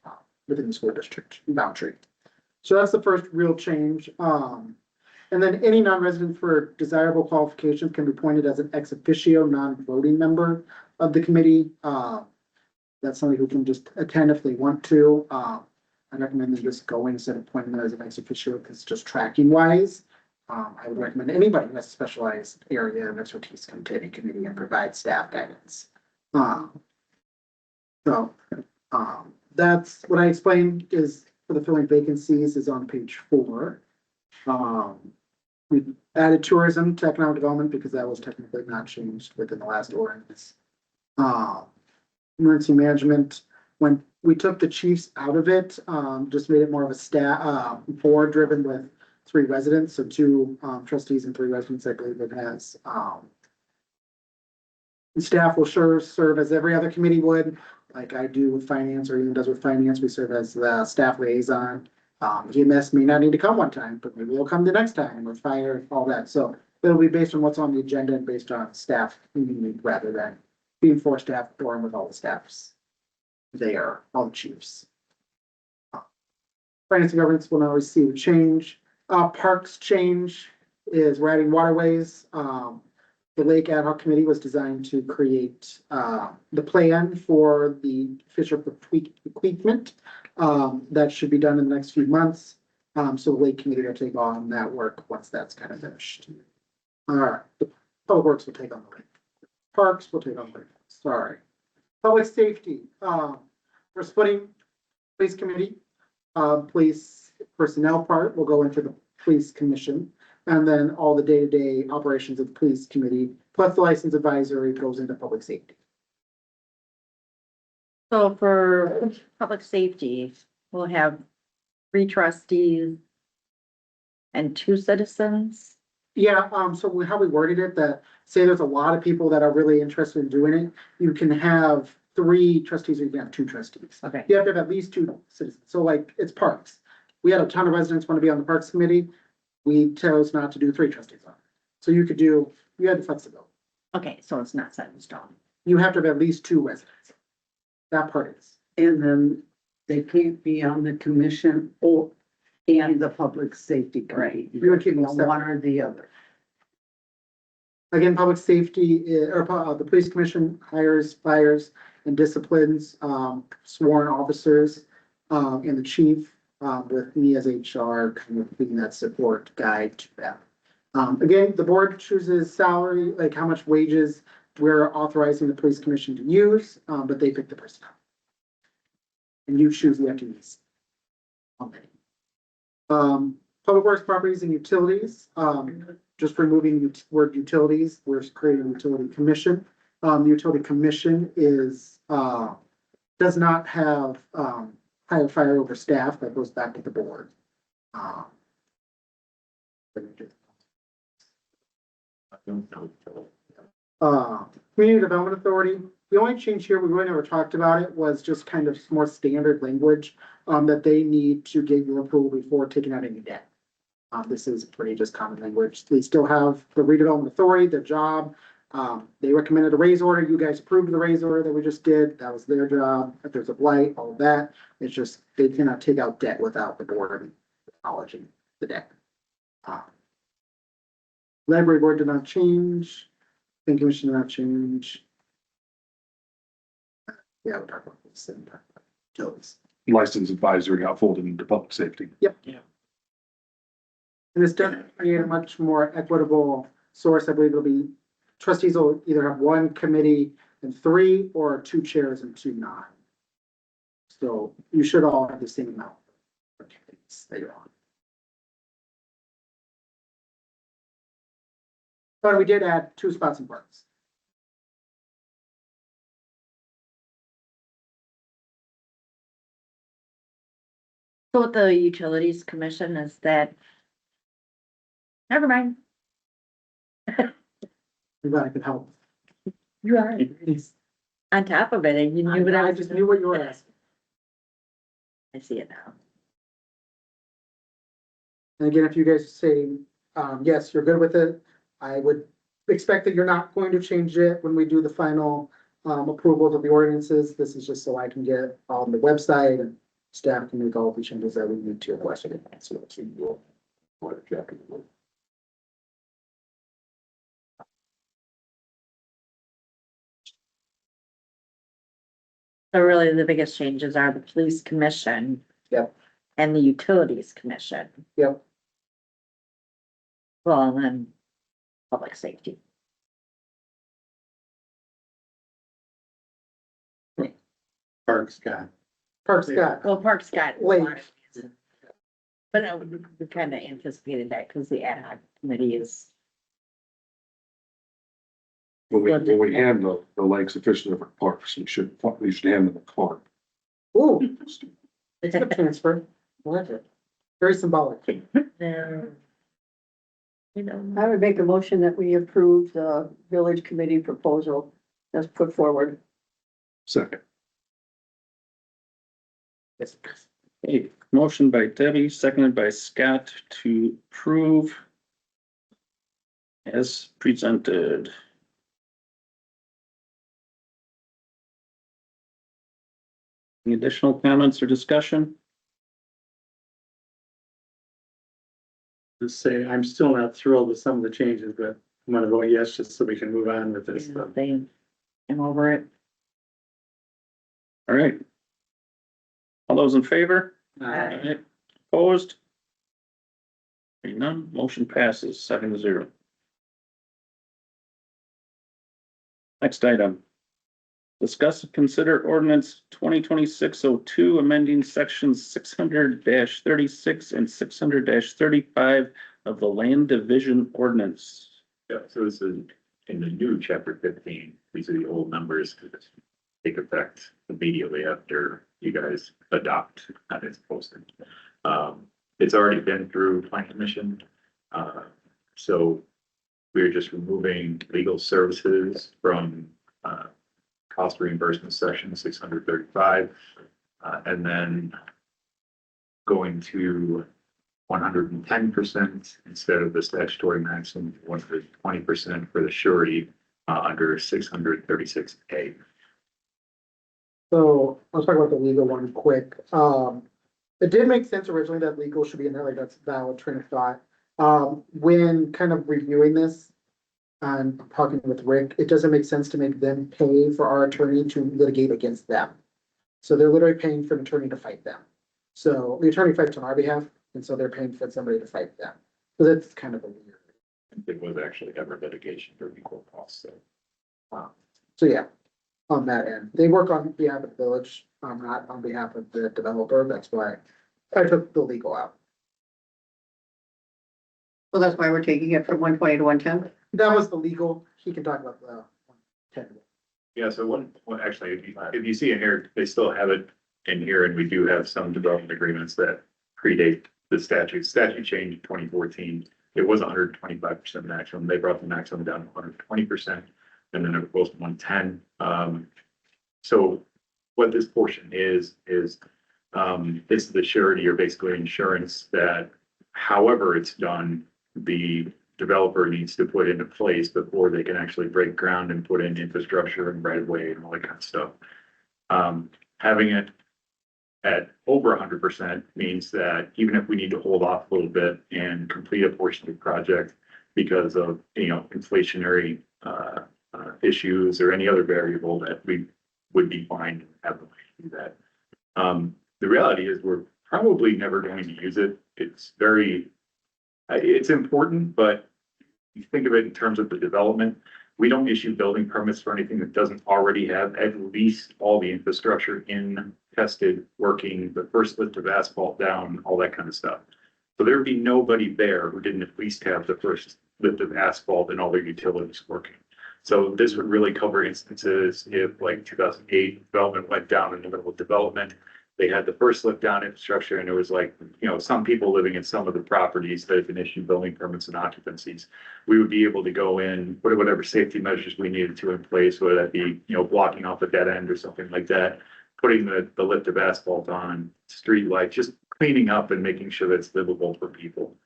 within the school district boundary. So that's the first real change. And then any non-resident for desirable qualifications can be appointed as an ex officio non-voting member of the committee. That's somebody who can just attend if they want to. I recommend they just go instead of appointing them as an ex officio because just tracking wise. I would recommend anybody who has a specialized area of expertise come to any committee and provide staff guidance. That's what I explained is for the filling vacancies is on page 4. We added tourism to economic development because that was technically not changed within the last ordinance. Emergency management, When we took the chiefs out of it, just made it more of a board driven with 3 residents, so 2 trustees and 3 residents, I believe it has. The staff will serve as every other committee would, like I do with finance or even does with finance. We serve as the staff liaison. EMS may not need to come one time, but maybe they'll come the next time with fire, all that. So it'll be based on what's on the agenda and based on staff need rather than being 4 staff forum with all the staffs there, all the chiefs. Finance and governance will now receive a change. Parks change is we're adding waterways. The Lake Ad hoc Committee was designed to create the plan for the Fisher bequeathment. That should be done in the next few months. So the Lake Committee will take on that work once that's kind of finished. All right, the Public Works will take on the lake. Parks will take on the lake. Sorry. Public Safety, we're splitting Police Committee. Police personnel part will go into the Police Commission. And then all the day-to-day operations of the Police Committee, plus the license advisory goes into Public Safety. So for public safety, we'll have 3 trustees and 2 citizens. Yeah, so how we worded it, that say there's a lot of people that are really interested in doing it, you can have 3 trustees or you can have 2 trustees. Okay. You have to have at least 2 citizens. So like it's parks. We had a ton of residents want to be on the Parks Committee. We chose not to do 3 trustees on it. So you had the flexibility. Okay, so it's not set in stone. You have to have at least 2 residents. That part is. And then they can't be on the commission and the public safety committee. We would keep them One separate. or the other. Again, public safety, the police commission hires, fires, and disciplines, sworn officers, and the chief, with me as HR, kind of being that support guide to them. Again, the board chooses salary, like how much wages we're authorizing the police commission to use, but they pick the personnel. And you choose the FTEs. Public Works, Properties and Utilities, just removing the word utilities, we're creating a utility commission. The utility commission is, does not have, higher fire over staff, that goes back to the board. Community Development Authority, the only change here, we really never talked about it, was just kind of more standard language, that they need to get your approval before taking out any debt. This is pretty just common language. They still have the redevelopment authority, their job. They recommended a raise order. You guys approved the raise order that we just did. That was their job. If there's a blight, all of that. It's just, they cannot take out debt without the board acknowledging the debt. Library board did not change. Planning commission did not change. Yeah, we'll talk about this in utilities. License advisory got folded into public safety. Yep. Yeah. And this does create a much more equitable source. I believe it'll be trustees will either have 1 committee and 3 or 2 chairs and 2 not. So you should all have the same amount of committees that you're on. But we did add 2 spots in parks. So with the utilities commission is that. Never mind. I'm glad I could help. You are on top of it and you knew what I I was. just knew what you were asking. I see it now. And again, if you guys say, yes, you're good with it, I would expect that you're not going to change it when we do the final approvals of the ordinances. This is just so I can get on the website and staff can make all the changes that we need to your question. So So really the biggest changes are the police commission. Yep. And the utilities commission. Yep. Well, and then public safety. Parks got. Parks got, Well, Parks got. Wait. But we kind of anticipated that because the ad hoc committee is. When we hand the lakes officially over parks, we should hand them a card. Ooh, it's a transfer. I like it. Very symbolic. No. You know, I would make a motion that we approve the village committee proposal as put forward. Second. Okay, motion by Debbie, seconded by Scott to approve as presented. Any additional comments or discussion? Just say, I'm still not thrilled with some of the changes, but I'm gonna vote yes, just so we can move on with this. I'm over it. All right. All those in favor? Aye. Opposed? Hearing none, motion passes 7-0. Next item. Discuss and consider ordinance 2026-02, amending sections 600-36 and 600-35 of the land division ordinance. Yeah, so this is in the new chapter 15. These are the old numbers that take effect immediately after you guys adopt that it's posted. It's already been through planning commission. So we're just removing legal services from, cost reimbursement section 635, and then going to 110% instead of the statutory maximum of 120% for the surety under 636A. So I'll talk about the legal one quick. It did make sense originally that legal should be in there, like that's a valid train of thought. When kind of reviewing this and talking with Rick, it doesn't make sense to make them pay for our attorney to litigate against them. So they're literally paying for an attorney to fight them. So the attorney fights on our behalf, and so they're paying for somebody to fight them. So that's kind of a weird. It was actually ever litigation for equal costs, so. So yeah, on that end, they work on behalf of the village, not on behalf of the developer. That's why I took the legal out. So that's why we're taking it from 120 to 110. That was the legal. He can talk about the 10. Yeah, so actually, if you see in here, they still have it in here, and we do have some development agreements that predate the statute. Statute changed in 2014. It was 125% maximum. They brought the maximum down to 120%, and then it goes to 110. So what this portion is it's the surety, or basically insurance, that however it's done, the developer needs to put into place before they can actually break ground and put in infrastructure and right of way and all that kind of stuff. Having it at over 100% means that even if we need to hold off a little bit and complete a portion of the project because of, inflationary issues or any other variable, that we would be fine to have the way to do that. The reality is we're probably never going to use it. It's important, but you think of it in terms of the development. We don't issue building permits for anything that doesn't already have at least all the infrastructure in, tested, working, the first lift of asphalt down, all that kind of stuff. So there would be nobody there who didn't at least have the first lift of asphalt and all their utilities working. So this would really cover instances if, like 2008, development went down in the middle of development. They had the first lift down infrastructure, and there was some people living in some of the properties that have been issued building permits and occupancies. We would be able to go in, put whatever safety measures we needed to in place, whether that be, blocking off a dead end or something like that, putting the lift of asphalt on, street light, just cleaning up and making sure that it's livable for people.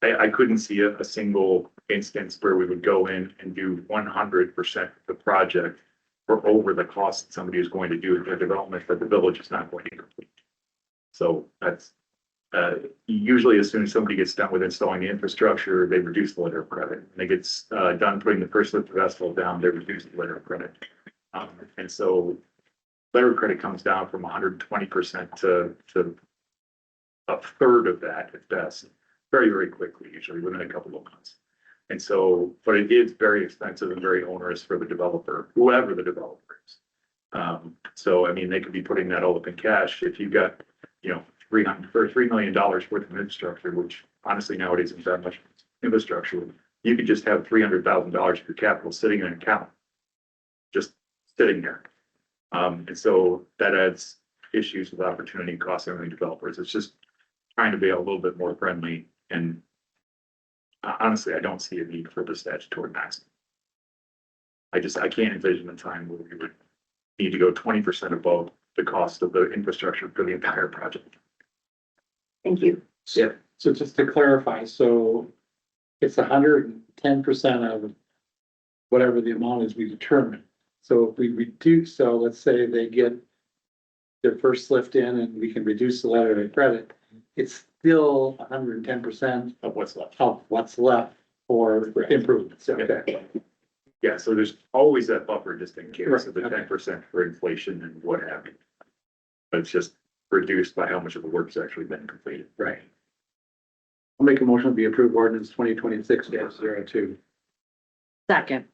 I couldn't see a single instance where we would go in and do 100% of the project or over the cost that somebody is going to do their development that the village is not going to complete. So that's usually as soon as somebody gets done with installing the infrastructure, they reduce the letter of credit. When they get done putting the first lift of asphalt down, they reduce the letter of credit. And so letter of credit comes down from 120% to a third of that at best, very, very quickly, usually within a couple of months. And so, but it is very expensive and very onerous for the developer, whoever the developer is. So, I mean, they could be putting that all up in cash. If you've got, $3 million worth of infrastructure, which honestly nowadays isn't that much infrastructure, you could just have $300,000 of your capital sitting in an account, just sitting there. And so that adds issues with opportunity cost center developers. It's just trying to be a little bit more friendly and honestly, I don't see a need for the statutory maximum. I can't envision a time where we would need to go 20% above the cost of the infrastructure for the entire project. Thank you. Yeah. So just to clarify, so it's 110% of whatever the amount is we determine. So if we reduce, so let's say they get their first lift in and we can reduce the letter of credit, it's still 110% Of what's left. of what's left for improvements. Okay. Yeah, so there's always that buffer just in case of the Right, okay. 10% for inflation and what have you. But it's just reduced by how much of the work's actually been completed. Right. I'll make a motion to be approved ordinance 2026-02. Second.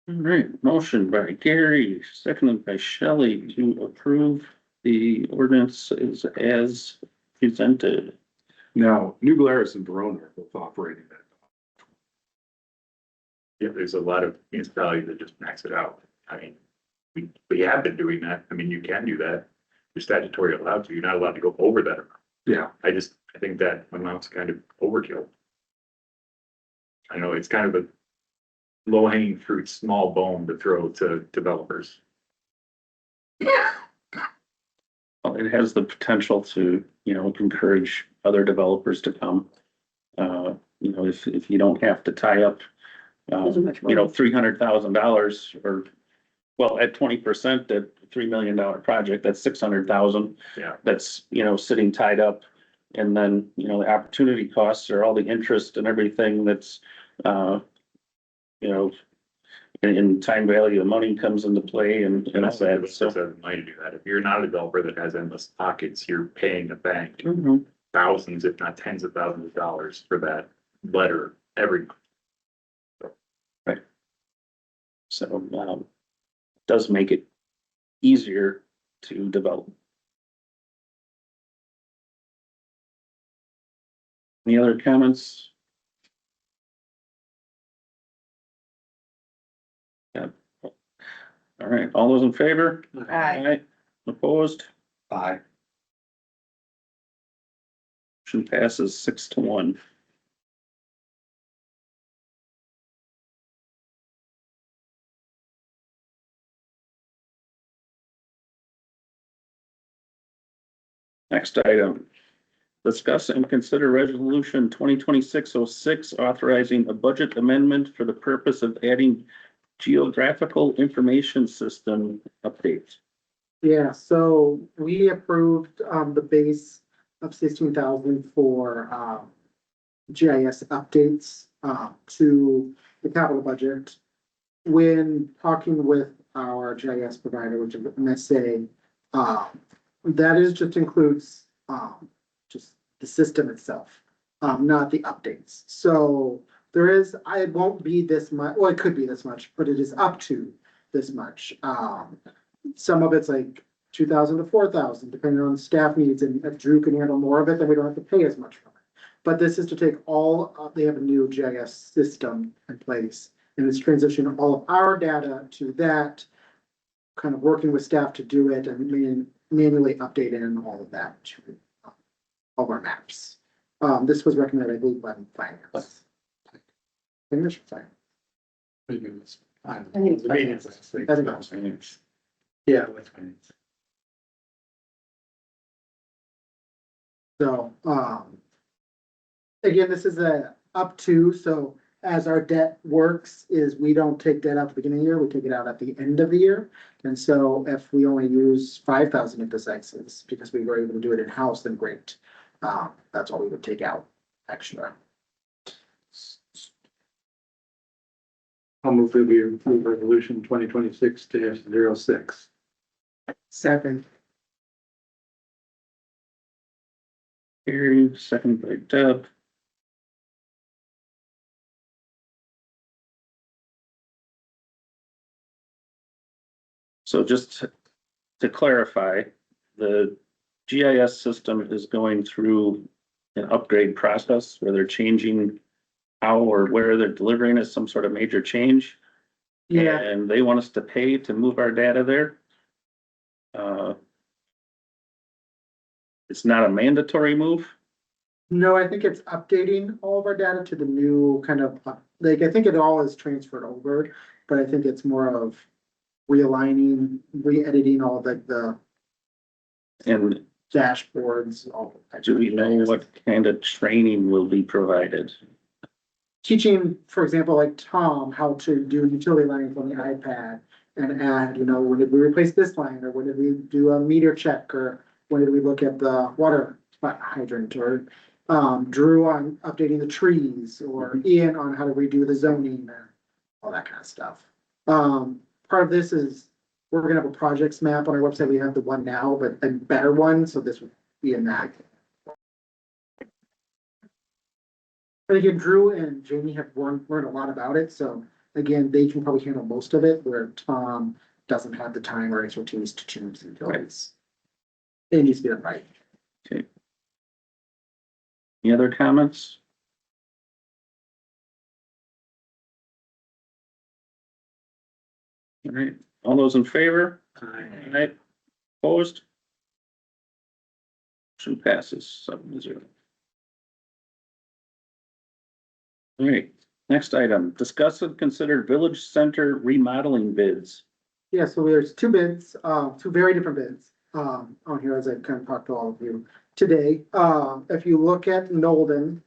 All right, motion by Gary, seconded by Shelley to approve the ordinance as presented. Now, New Glarus and Verona are both operating that. Yeah, there's a lot of municipalities that just max it out. I mean, we have been doing that. I mean, you can do that. You're statutory allowed to. You're not allowed to go over that amount. Yeah. I think that amount's kind of overkill. I know it's kind of a low hanging fruit, small bone to throw to developers. Well, it has the potential to, encourage other developers to come. If you don't have to tie up, $300,000 or, well, at 20%, at $3 million project, that's 600,000. Yeah. That's, sitting tied up. And then, the opportunity costs are all the interest and everything that's, in time value of money comes into play and all that's what that, so. developers have money to do that. If you're not a developer that has endless pockets, you're paying a bank Mhm. thousands, if not tens of thousands of dollars for that letter every month. So, it does make it easier to develop. Any other comments? Yeah. All right, all those in favor? Aye. Opposed? Aye. Motion passes 6-1. Next item. Discuss and consider resolution 2026-06 authorizing a budget amendment for the purpose of adding geographical information system updates. Yeah, so we approved, the base of 16,000 for, GIS updates, to the capital budget. When talking with our GIS provider, which is MSA, that is just includes, just the system itself, not the updates. So there is, it won't be this much, well, it could be this much, but it is up to this much. Some of it's like 2,000 to 4,000, depending on staff needs, and if Drew can handle more of it, then we don't have to pay as much for it. But this is to take they have a new GIS system in place, and it's transitioning all of our data to that, kind of working with staff to do it and manually update in all of that to all of our maps. This was recommended, I believe, by finance. English, fine. I think it's I think it's Yeah, that's fine. So, again, this is a up to, so as our debt works is we don't take debt out at the beginning of the year, we take it out at the end of the year. And so if we only use 5,000 of this excess because we were able to do it in-house, then great. That's all we would take out extra. I'll move that we approve resolution 2026-06. Second. Gary, second by Deb. So just to clarify, the GIS system is going through an upgrade process where they're changing how or where they're delivering it, some sort of major change. Yeah, And they want us to pay to move our data there. Uh, It's not a mandatory move. no, I think it's updating all of our data to the new kind of, like, I think it all is transferred over, but I think it's more of realigning, re-editing all of the And dashboards, all. that do we know what kind of training will be provided? Teaching, for example, like Tom, how to do utility lines on the iPad and add, when did we replace this line, or when did we do a meter check, or when did we look at the water hydrant, or Drew on updating the trees, or Ian on how to redo the zoning, and all that kind of stuff. Part of this is, we're gonna have a projects map on our website. We have the one now, but a better one, so this would be in that. But again, Drew and Jamie have learned a lot about it, so again, they can probably handle most of it, where Tom doesn't have the time or expertise to change the utilities. It needs to be done right. Okay. Any other comments? All right, all those in favor? Aye. Opposed? Motion passes 7-0. All right, next item, discuss and consider village center remodeling bids. Yeah, so there's two bids, two very different bids, on here, as I kind of talked to all of you today. If you look at Nolden's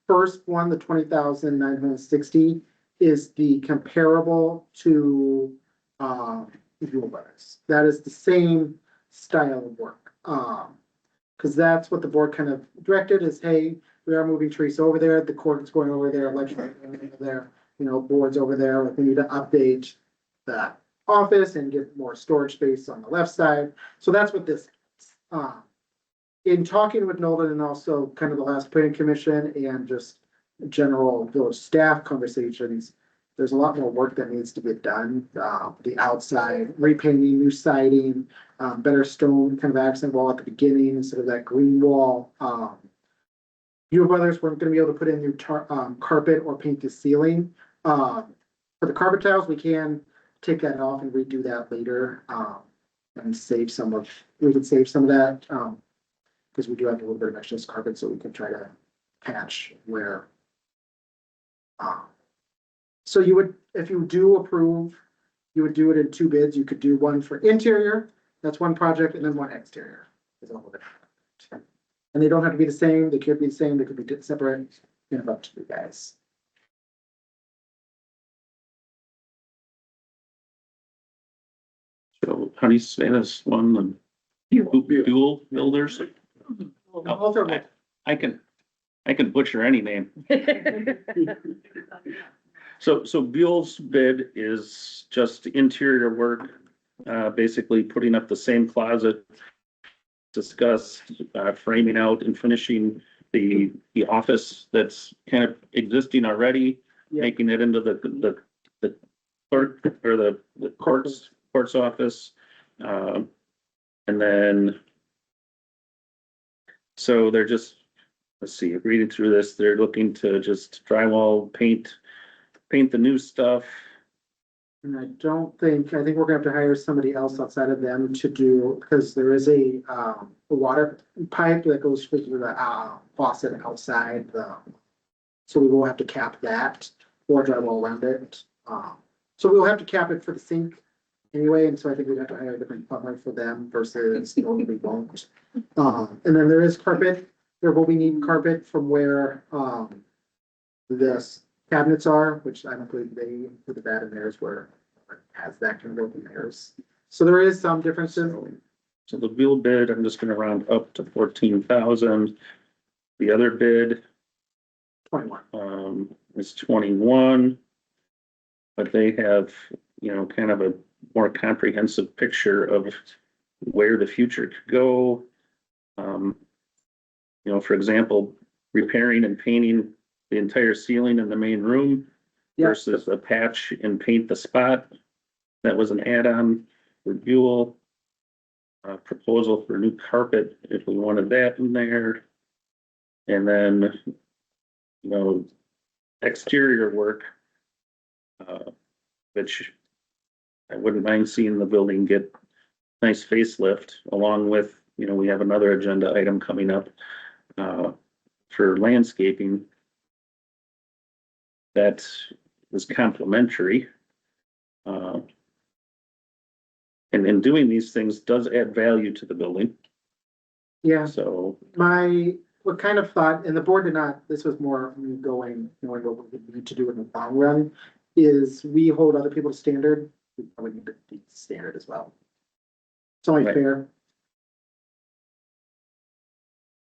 first one, the 20,960, is the comparable to, Buell Brothers. That is the same style of work. Because that's what the board kind of directed is, hey, we are moving trees over there, the court is going over there, election over there, boards over there, like we need to update that office and get more storage space on the left side. So that's what this is. In talking with Nolan and also kind of the last planning commission and just general village staff conversations, there's a lot more work that needs to get done. The outside, repainting, new siding, better stone kind of accent wall at the beginning instead of that green wall. Buell Brothers weren't gonna be able to put in new carpet or paint the ceiling. For the carpet tiles, we can take that off and redo that later, and we could save some of that, because we do have a little bit of excess carpet, so we can try to patch where. So you would, if you do approve, you would do it in two bids. You could do one for interior, that's one project, and then one exterior. Is all of it. And they don't have to be the same, they could be the same, they could be separate, up to you guys. So how do you say this one? Dual builders? Oh, I can butcher any name. So Buell's bid is just interior work, basically putting up the same closet, discussed, framing out and finishing the office that's kind of existing already, making it into the clerk or the court's office. And then, so they're just, let's see, reading through this, they're looking to just drywall, paint the new stuff. And I think we're gonna have to hire somebody else outside of them to do, because there is a water pipe that goes through the faucet outside so we will have to cap that or drywall around it. So we'll have to cap it for the sink anyway, and so I think we'd have to hire a different plumber for them versus we won't. And then there is carpet, there will be needing carpet from where this cabinets are, which I don't believe they put that in theirs where it has that kind of work in theirs. So there is some differences. So the Buell bid, I'm just gonna round up to 14,000. The other bid 21. Is 21. But they have, kind of a more comprehensive picture of where the future could go. For example, repairing and painting the entire ceiling in the main room versus a patch and paint the spot. That was an add-on for Buell. Proposal for new carpet, if we wanted that in there. And then, exterior work. which I wouldn't mind seeing the building get nice facelift, along with, we have another agenda item coming up for landscaping that is complementary. And in doing these things does add value to the building, Yeah, so, what kind of thought, and the board did not, this was more me going, knowing what we would need to do in the long run, is we hold other people to standard, we probably need to be standard as well. It's only Right. fair.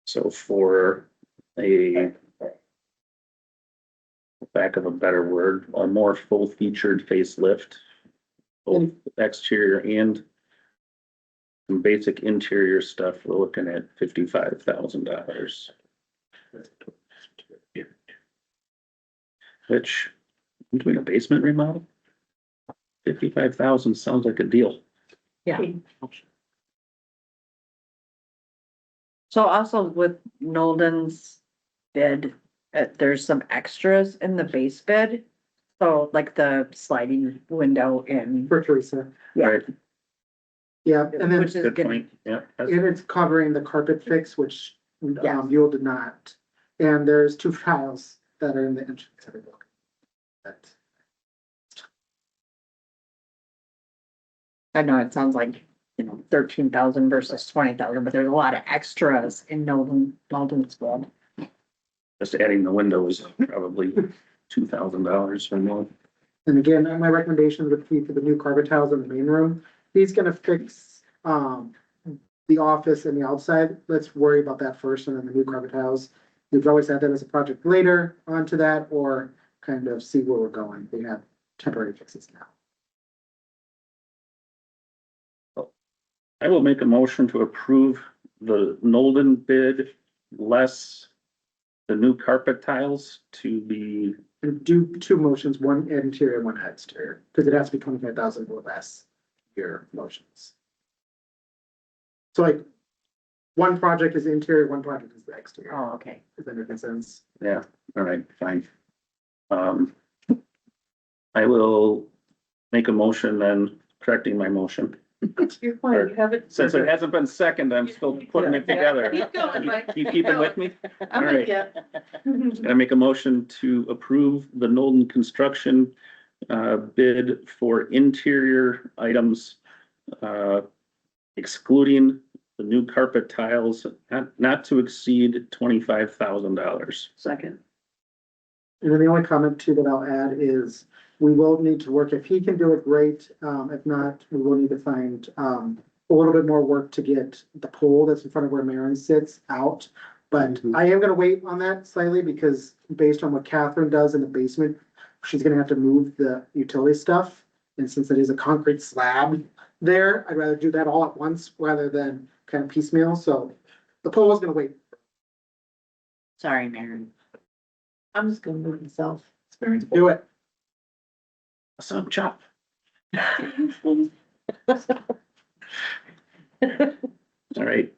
so for a lack of a better word, a more full-featured facelift, both exterior and some basic interior stuff, we're looking at $55,000. Which, I'm doing a basement remodel? 55,000 sounds like a deal. Yeah. So also with Nolden's bid, there's some extras in the base bid. So like the sliding window in, For Teresa, Right, yeah, and then which is good good. point, yeah. and it's covering the carpet fix, which Yeah. Yule did not. And there's 2 tiles that are in the entrance of the building. That- I know it sounds like, 13,000 versus 20,000, but there's a lot of extras in Nolden's bid. Just adding the windows, probably $2,000 or more. And again, my recommendation would be for the new carpet tiles in the main room. He's gonna fix, the office and the outside. Let's worry about that first and then the new carpet tiles. We could always add that as a project later onto that or kind of see where we're going. We have temporary fixes now. I will make a motion to approve the Nolden bid less the new carpet tiles to be, And do 2 motions, one interior, one exterior, because it has to be 25,000 or less your motions. So like, one project is interior, one project is the exterior. Oh, okay. Does that make sense? yeah, all right, fine. I will make a motion then, correcting my motion. You're fine, you have it. Since it hasn't been second, I'm still putting it together. Keep going, Mike. You keeping with me? I'm All with right. you. I make a motion to approve the Nolden Construction bid for interior items, excluding the new carpet tiles, not to exceed $25,000. Second. And then the only comment too that I'll add is we will need to work, if he can do it, great. If not, we will need to find a little bit more work to get the pole that's in front of where Marin sits out. But I am gonna wait on that slightly because based on what Catherine does in the basement, she's gonna have to move the utility stuff. And since it is a concrete slab there, I'd rather do that all at once rather than kind of piecemeal. So the pole is gonna wait. Sorry, Maren. I'm just gonna move myself. Do it. Some chop. All right.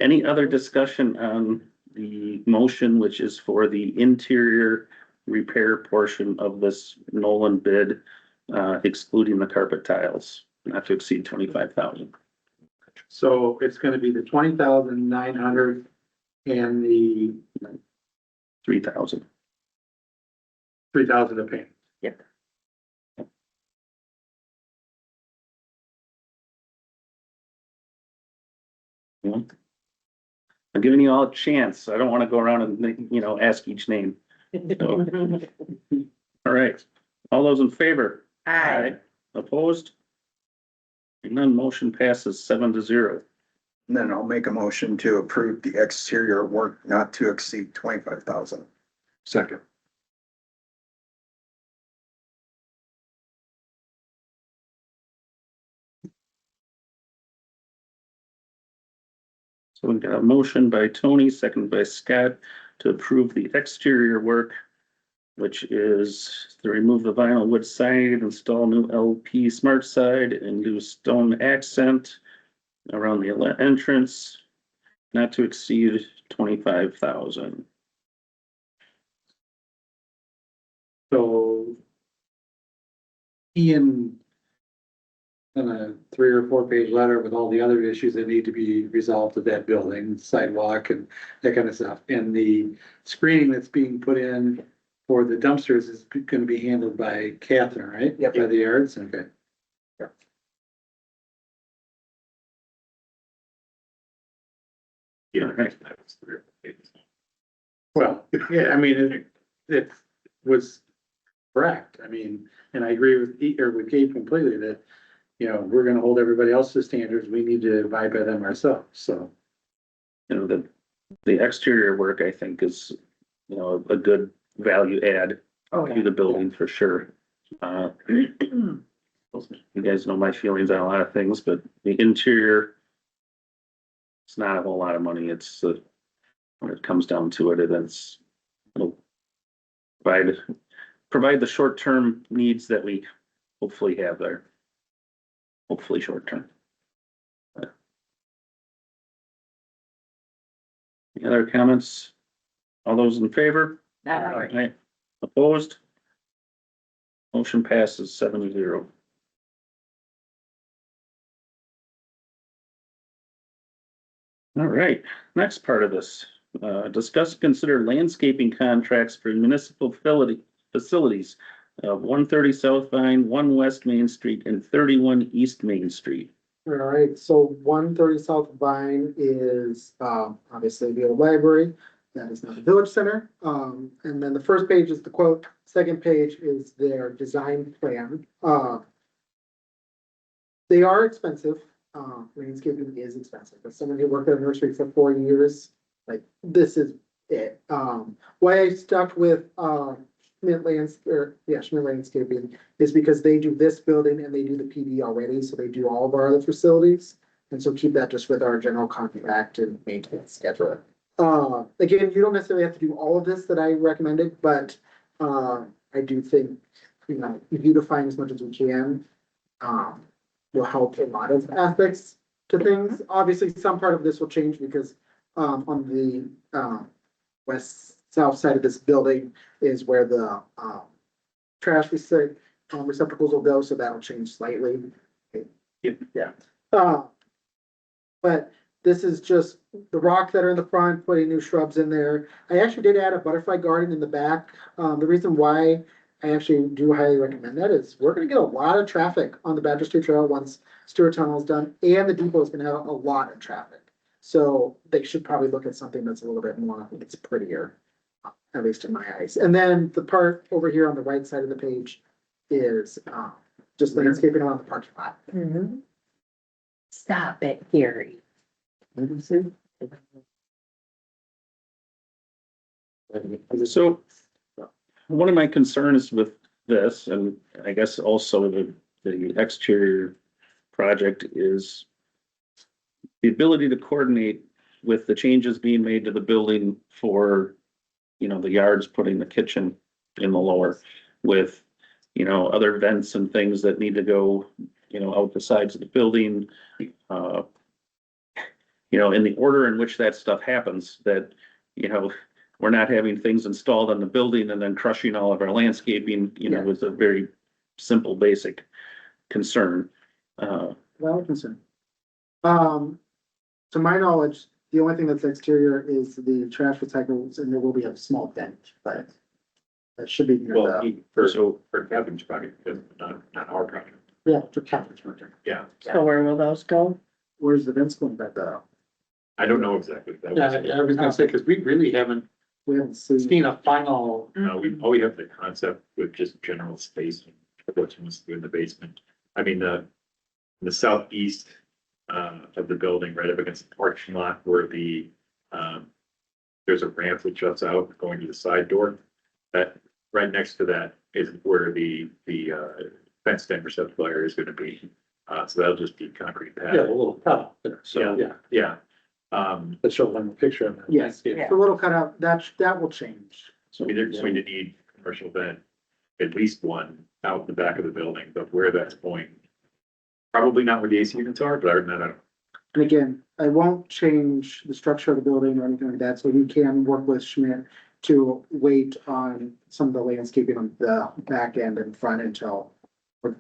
Any other discussion on the motion, which is for the interior repair portion of this Nolan bid, excluding the carpet tiles, not to exceed 25,000? So it's gonna be the 20,900 and the 3,000. 3,000 to paint. Yep. I'm giving you all a chance. I don't want to go around and, ask each name. So, all right. All those in favor? Aye. Opposed? And none, motion passes 7-0. And then I'll make a motion to approve the exterior work not to exceed 25,000. Second. So we've got a motion by Tony, second by Scott, to approve the exterior work, which is to remove the vinyl wood siding, install new LP smart side, and do stone accent around the entrance, not to exceed 25,000. So Ian on a 3 or 4 page letter with all the other issues that need to be resolved with that building, sidewalk and that kind of stuff. And the screening that's being put in for the dumpsters is gonna be handled by Catherine, right? Yep. By the yards, okay. Yeah, that was 3 or 4 pages. Well, yeah, I mean, it was correct. I mean, and I agree with, with Gabe completely that, you know, we're gonna hold everybody else to standards. We need to abide by them ourselves, so. You know, the exterior work, I think, is, you know, a good value add to the building for sure. You guys know my feelings on a lot of things, but the interior, it's not a whole lot of money. It's, when it comes down to it, it'll provide the short-term needs that we hopefully have there. Hopefully short-term. Any other comments? All those in favor? Aye. Opposed? Motion passes 7-0. All right, next part of this, discuss and consider landscaping contracts for municipal facilities of 130 South Vine, 1 West Main Street, and 31 East Main Street. All right, so 130 South Vine is, obviously the old library. That is now the village center. And then the first page is the quote, second page is their design plan. They are expensive. Landscaping is expensive. As someone who worked at a nursery for 4 years, like, this is it. Why I stuck with, Schmidt Landscaping is because they do this building and they do the PD already, so they do all of our other facilities. And so keep that just with our general contract and maintenance schedule. Again, you don't necessarily have to do all of this that I recommended, but, I do think, you know, beautifying as much as we can, will help a lot of aspects to things. Obviously, some part of this will change because, on the, south side of this building is where the, trash receptacles will go, so that'll change slightly. Yeah. But this is just the rock that are in the front, putting new shrubs in there. I actually did add a butterfly garden in the back. The reason why I actually do highly recommend that is we're gonna get a lot of traffic on the Badger Street Trail once Stewart Tunnel is done, and the depot is gonna have a lot of traffic. So they should probably look at something that's a little bit more, it's prettier, at least in my eyes. And then the part over here on the right side of the page is, just landscaping around the parking lot. Stop it, Gary. So one of my concerns with this, and I guess also the exterior project, is the ability to coordinate with the changes being made to the building for, you know, the yards, putting the kitchen in the lower with, you know, other vents and things that need to go, you know, out the sides of the building. You know, in the order in which that stuff happens, that, you know, we're not having things installed on the building and then crushing all of our landscaping, you know, is a very simple, basic concern. Valid concern. To my knowledge, the only thing that's exterior is the trash recyclables, and there will be a small bench, but that should be near Well, the, for Kevin's project, not our project. yeah, to Catherine's project. Yeah, So where will those go? Where's the vents going back there? I don't know exactly. I was gonna say, cause we really haven't seen a final. All we have the concept with just general space of what you want to do in the basement. I mean, the southeast of the building, right up against the parking lot where the there's a ramp that juts out going to the side door. That right next to that is where the fenced in receptacle area is gonna be. So that'll just be concrete pad. Yeah, a little cutout there, so, Yeah. Yeah. Let's show them a picture of that. Yes, it's a little cutout, that will change. So we're going to need commercial vent, at least one out in the back of the building, but where that's going. Probably not where the AC units are, but other than that, I don't. And again, I won't change the structure of the building or anything like that, so we can work with Schmidt to wait on some of the landscaping on the back end and front until or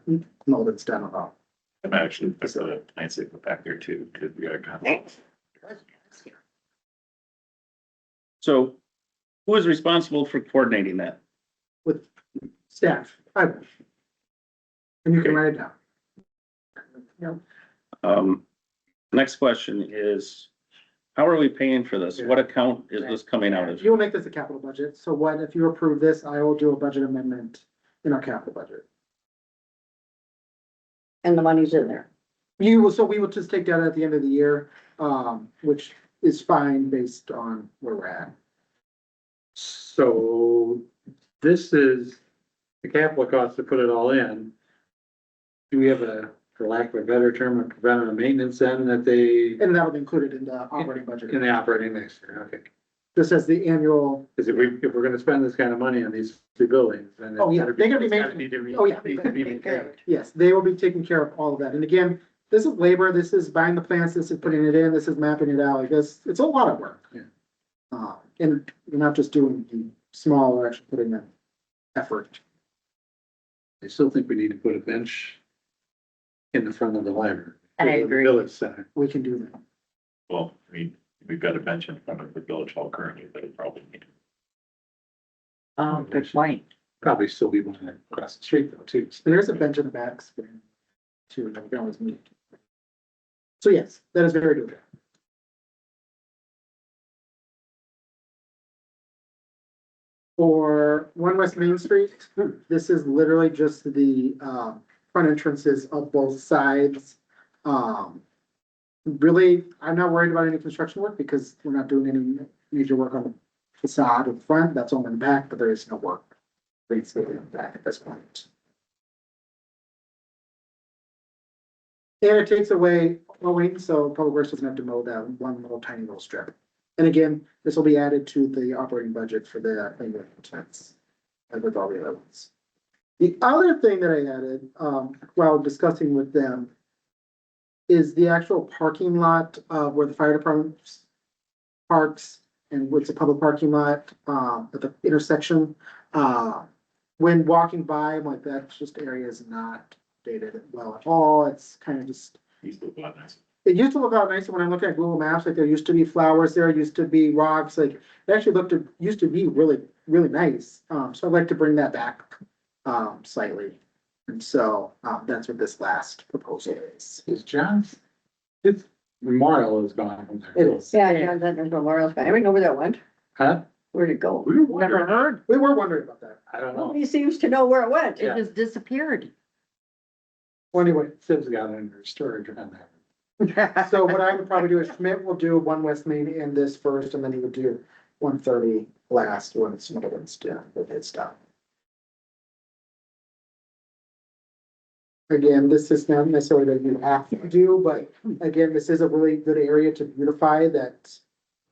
no, that's done at all. I'm actually, that's a nice thing back there too, because we got kind of. So who is responsible for coordinating that? With staff, I will. And you can write it down. Next question is, how are we paying for this? What account is this coming out of? You'll make this a capital budget, so what, if you approve this, I will do a budget amendment in our capital budget. And the money's in there. You will, so we will just take that at the end of the year, which is fine based on where we're at. So this is the capital cost to put it all in. Do we have a, for lack of a better term, a preventative maintenance then that they, And that would be included in the operating budget. in the operating next year, okay? This as the annual, Because if we're gonna spend this kind of money on these two buildings, then. Oh, yeah, they're gonna be it's gotta making- oh, yeah. needs to be maintained. yes, they will be taking care of all of that. And again, this is labor, this is buying the plants, this is putting it in, this is mapping it out. Like this, it's a lot of work. Yeah. And you're not just doing the small, we're actually putting in effort. I still think we need to put a bench in the front of the library. I the agree. Village center. We can do that. Well, I mean, we've got a bench in front of the village hall currently, but it probably need. Good point. Probably still be one across the street though, too. And there's a bench in the back too, that we can always meet. So yes, that is very good. For One West Main Street, this is literally just the front entrances of both sides. Really, I'm not worried about any construction work because we're not doing any major work on the facade of the front. That's only in the back, but there is no work. Basically in the back at this point. And it takes away mowing, so Public Works doesn't have to mow that one little tiny little strip. And again, this will be added to the operating budget for the expense, as with all the other ones. The other thing that I added, while discussing with them, is the actual parking lot, where the fire department parks and what's a public parking lot, at the intersection. When walking by, I'm like, that just area is not dated well at all. It's kind of just. It used to look out nicer when I'm looking at Google Maps, like there used to be flowers there, used to be rocks, like it actually used to be really, really nice. So I'd like to bring that back, slightly. And so, that's what this last proposal is. Is John's, his memorial is gone from there. It is. Yeah, yeah, there's Memorial Sky. I don't know where that went. Huh? Where'd it go? We were wondering. Never heard. We were wondering about that. I don't know. Nobody seems to know where it went. It just disappeared. Well, anyway, Sid's got it under storage on there. so what I would probably do is Schmidt will do One West Main in this first, and then he would do 130 last when it's done with his stuff. Again, this is not necessarily that you have to do, but again, this is a really good area to beautify that,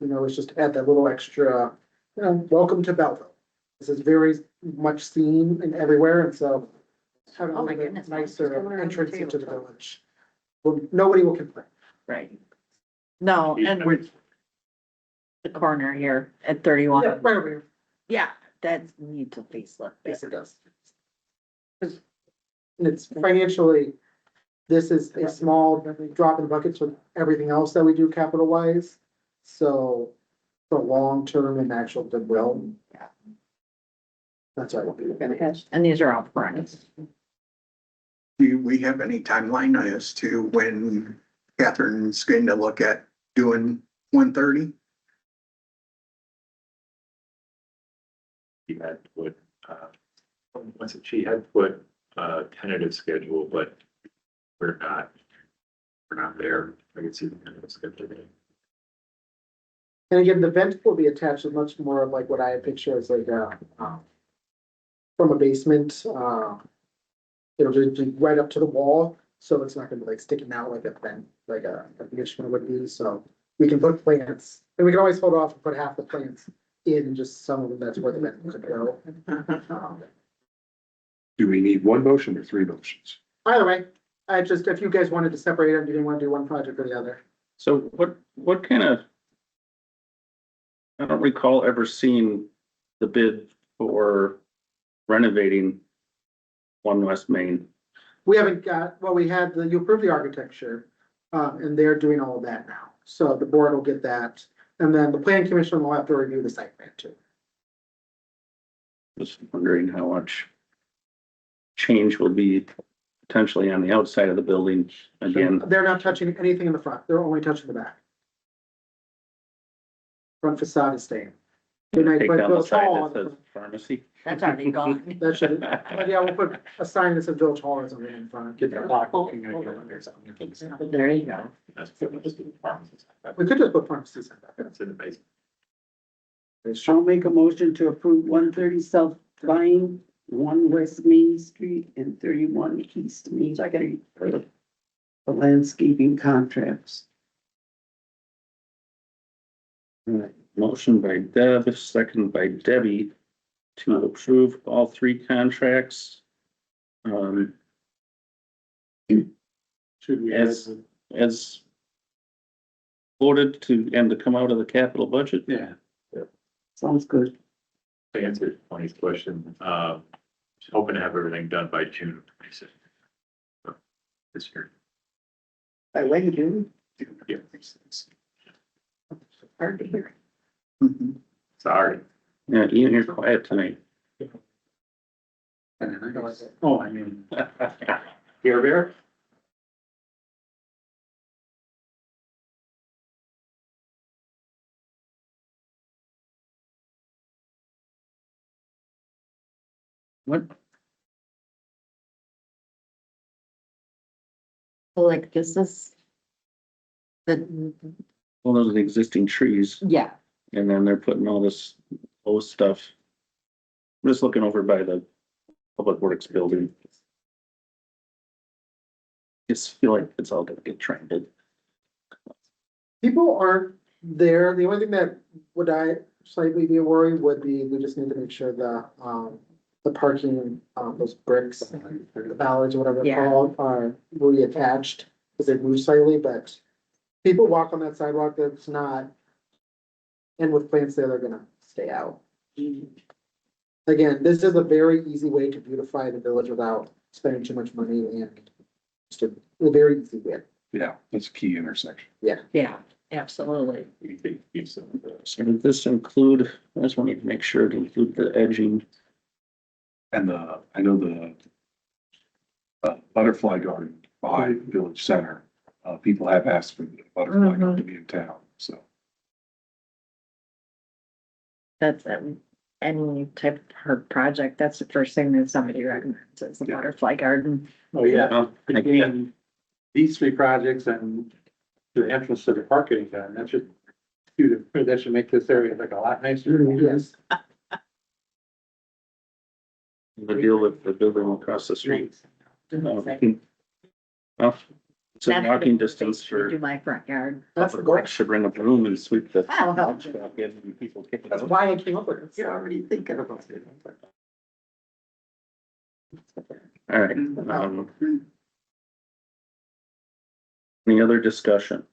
it's just add that little extra, welcome to Belleville. This is very much seen and everywhere, and so having a Oh my little bit goodness, nicer what's going on entrance with into the tabletop? village. Well, nobody will complain. Right. No, and the corner here at Yeah, 31. right over here. Yeah, that's needs a facelift. Yes, it does. And it's financially, this is a small drop in the buckets with everything else that we do capital wise. So the long term and actual goodwill. Yeah. That's what I will be looking at. And these are out front. Do we have any timeline as to when Catherine's going to look at doing 130? She had put, she had put a tentative schedule, but we're not there. I can see the tentative schedule. And again, the vent will be attached as much more of like what I picture as like from a basement, it'll just be right up to the wall, so it's not gonna be like sticking out like a vent, like a conditioner would be, so we can put plants, and we can always hold off and put half the plants in, just some of them, that's where the vent could go. Do we need one motion or three motions? Either way, if you guys wanted to separate them, you didn't want to do one project or the other. So what kind of? I don't recall ever seeing the bid for renovating One West Main. we haven't got, well, we had you approved the architecture, and they're doing all of that now. So the board will get that, and then the plan commission will have to review the site plan too. Just wondering how much change will be potentially on the outside of the building. Again, They're not touching anything in the front, they're only touching the back. Front facade is staying. Good night, take but down the Village side Hall that on the says pharmacy. That's already gone. That should, but yeah, we'll put a sign that says Village Hall or something in front. Get that lock looking at or something. There you go. That's the pharmacies. We could just put pharmacy sign back. That's in the basement. I'll make a motion to approve 130 South Vine, 1 West Main Street, and 31 East Main Street for the landscaping contracts. All right, motion by Deb, second by Debbie to approve all 3 contracts. Should we? As voted to, and to come out of the capital budget. Yeah. Sounds good. To answer Tony's question, just hoping to have everything done by June of 26. This year. By when, June? Yeah. Hard to hear. Sorry. Yeah, Ian, you're quiet tonight. Oh, I mean, Here, Bear? What? Like this is the, Well, those are the existing trees, yeah, and then they're putting all this old stuff. I'm just looking over by the Public Works building. Just feel like it's all gonna get trampled. People aren't there. The only thing that would I slightly be worried would be, we just need to make sure the parking, those bricks, the ballards or whatever they're Yeah. called, are reattached because they move slightly, but people walk on that sidewalk that's not, and with plants there, they're gonna stay out. Again, this is a very easy way to beautify the village without spending too much money and just a very easy way. Yeah, that's a key intersection. yeah, absolutely. So did this include, I just wanted to make sure to include the edging. And I know the butterfly garden behind Village Center, people have asked for the butterfly garden to be in town, so. That's any type of hard project, that's the first thing that somebody recommends is the butterfly garden. oh, yeah. Well, I can't- Between these 3 projects and the entrance to the park getting done, that should make this area like a lot nicer. Yes. The deal with the building across the street. Well, it's a walking distance Do for, my front yard. That's the Public goal. Works should bring a broom and sweep the. That'll help. Stop getting people kicking That's out. why I came up with it. You're already thinking about it. All right, any other discussion?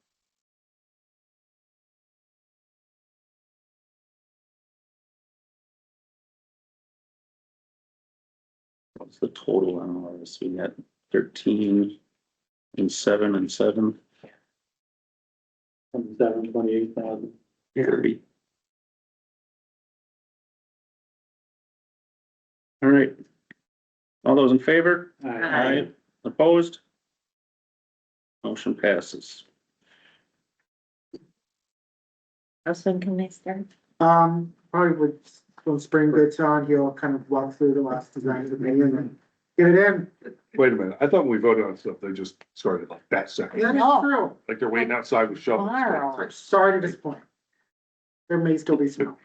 What's the total on all this? We got 13 and 7 and 7. 28,000. 30. All right. All those in favor? Aye. Opposed? Motion passes. How soon can they start? Probably when spring gets on, he'll kind of walk through the last designs with me and then get it in. Wait a minute, I thought when we voted on stuff, they just started like that second, That is No. true. like they're waiting outside with shovels. Tomorrow. I'm sorry to disappoint. There may still be snow,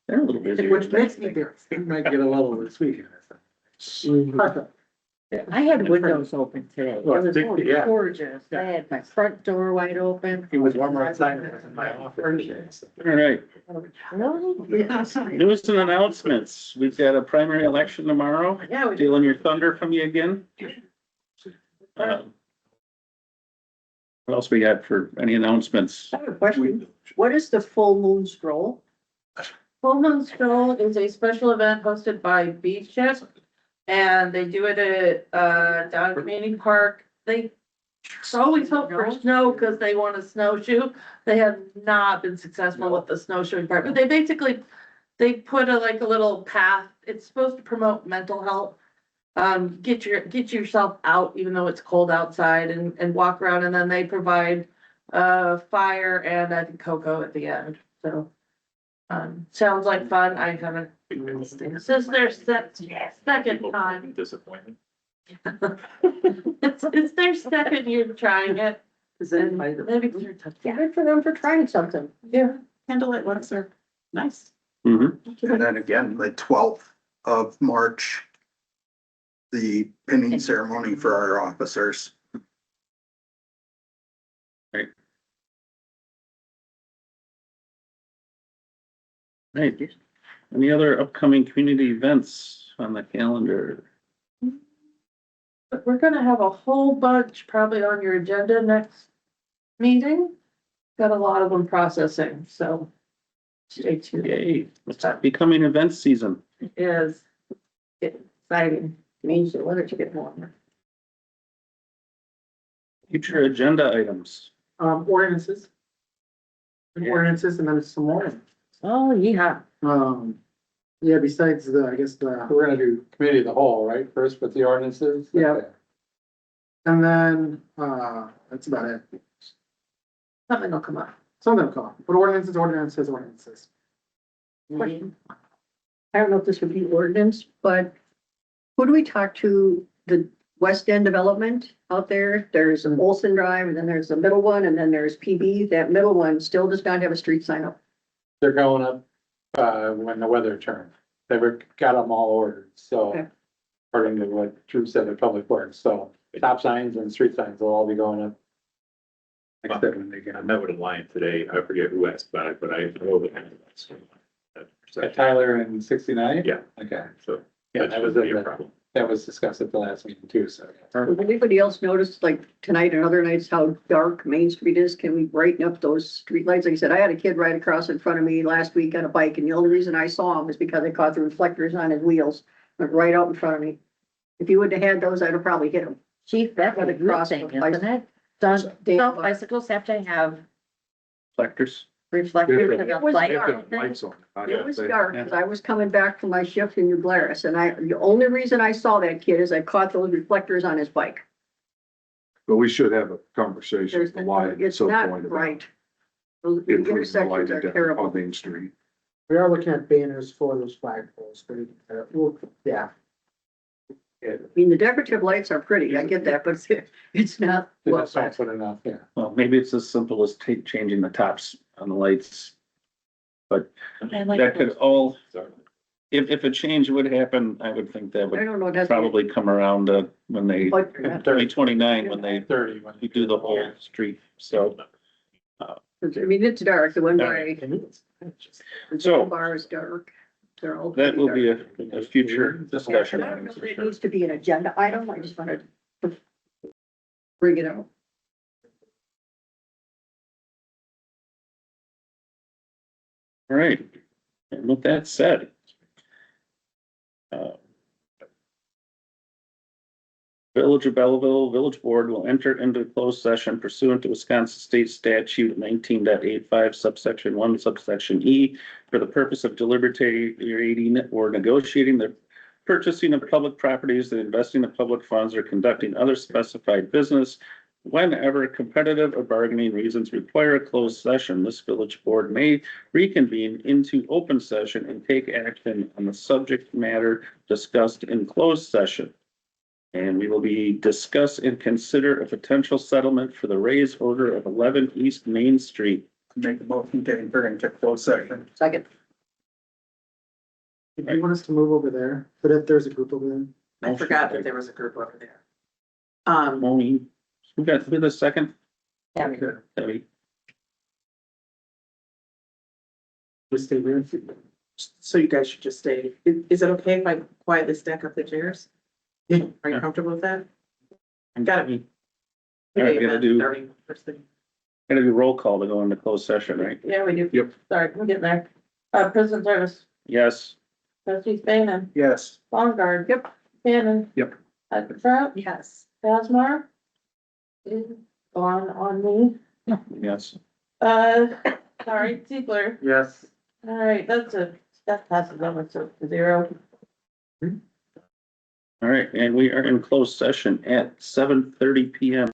They're a little busy. which makes me nervous. We might get a little this weekend. Perfect. I had windows open today. It Well, was yeah. gorgeous. I had my front door wide open. It was warmer outside than it was in my office. All right, Really? news and announcements. We've got a primary election tomorrow. Yeah, we Stealing your thunder from you again. What else we got for any announcements? I have a question. What is the full moon stroll? Full Moon Stroll is a special event hosted by Beach Chef. And they do it at, down at Community Park. They always hope for snow because they want to snowshoe. They have not been successful with the snowshoeing part, but they basically, they put like a little path. It's supposed to promote mental health. Get yourself out, even though it's cold outside, and walk around, and then they provide fire and I think cocoa at the end, so. Sounds like fun. I haven't, this is their second time. Disappointment. It's their second year trying it. Is And anybody? maybe it's their touch. Good for them for trying something. Yeah. Handle it once they're nice. Mhm. And then again, the 12th of March, the pinning ceremony for our officers. Right. Any other upcoming community events on the calendar? But we're gonna have a whole bunch probably on your agenda next meeting. Got a lot of them processing, so stay tuned. Yay, it's becoming event season. It is exciting. Means the weather to get warmer. Future agenda items. Ordinances. Yeah. Ordinances and then some more. Oh, yeah. Yeah, besides the, I guess We're gonna do committee of the whole, right, first with the ordinances? Yeah. Okay. and then, that's about it. Something will come up. Some of them come, but ordinances. Question. I don't know if this would be ordinance, but who do we talk to, the West End development out there? There's an Olson Drive, and then there's the middle one, and then there's PB. That middle one still does not have a street sign up. They're going up, when the weather turns. Got them all ordered, so. Okay. According to what Drew said at Public Works, so stop signs and street signs will all be going up. Except when they I get. met with a lion today. I forget who asked about it, but I know that. Tyler and 69? Yeah. Okay, So yeah, that shouldn't be a problem. that was discussed at the last meeting too, so. Has anybody else noticed, like tonight and other nights, how dark Main Street is? Can we brighten up those streetlights? Like I said, I had a kid right across in front of me last week on a bike, and the only reason I saw him was because I caught the reflectors on his wheels, went right out in front of me. If you wouldn't have had those, I'd have probably hit him. Chief, that's a good thing, isn't it? Does bicycles have to have Reflectors. reflectors in the It was light? dark. Lights on. It was dark, because I was coming back from my shift in New Glarus, and the only reason I saw that kid is I caught those reflectors on his bike. But we should have a conversation There's, with the light at it's some not point about right. Those improving the intersections lighting are down terrible. on Main Street. We are looking at banners for those flagpoles, but, yeah. I mean, the decorative lights are pretty, I get that, but it's not. That's not put enough, yeah. Well, maybe it's as simple as changing the tops on the lights. But I like that could those. all, if a change would happen, I would think that I would don't know, that's. probably come around when they, But 2029, when they 30. when you do the whole street, so. I mean, it's dark, the one by. The So- bar is dark. They're all. That will be pretty a future discussion. dark. I don't know if it needs to be an agenda item, I just wanted to bring it out. All right, and with that said. Village of Belleville, Village Board will enter into closed session pursuant to Wisconsin State Statute 19.85 subsection 1 subsection E for the purpose of deliberating or negotiating the purchasing of public properties, the investing of public funds, or conducting other specified business. Whenever competitive or bargaining reasons require a closed session, this village board may reconvene into open session and take action on the subject matter discussed in closed session. And we will be discuss and consider a potential settlement for the raise order of 11 East Main Street. Make the motion to enter into closed session. Second. If you want us to move over there, but if there's a group over there. I forgot that there was a group over there. Maureen, who got the second? Yeah. Debbie. Just stay there. So you guys should just stay. Is it okay if I quietly stack up the chairs? Yeah. Are you comfortable with that? Got it. We All right, have gotta that do- starting first thing. Gotta do roll call to go into closed session, right? Yeah, we do. Yep. Sorry, I'm getting there. Prison service, Yes. trustee Spannon, Yes. Baumgard. Yep. Shannon. Yep. Trout, Yes. Basmar. Gone on me. Yes. Sorry, Ziegler. Yes. All right, that passes over to 0. All right, and we are in closed session at 7:30 PM.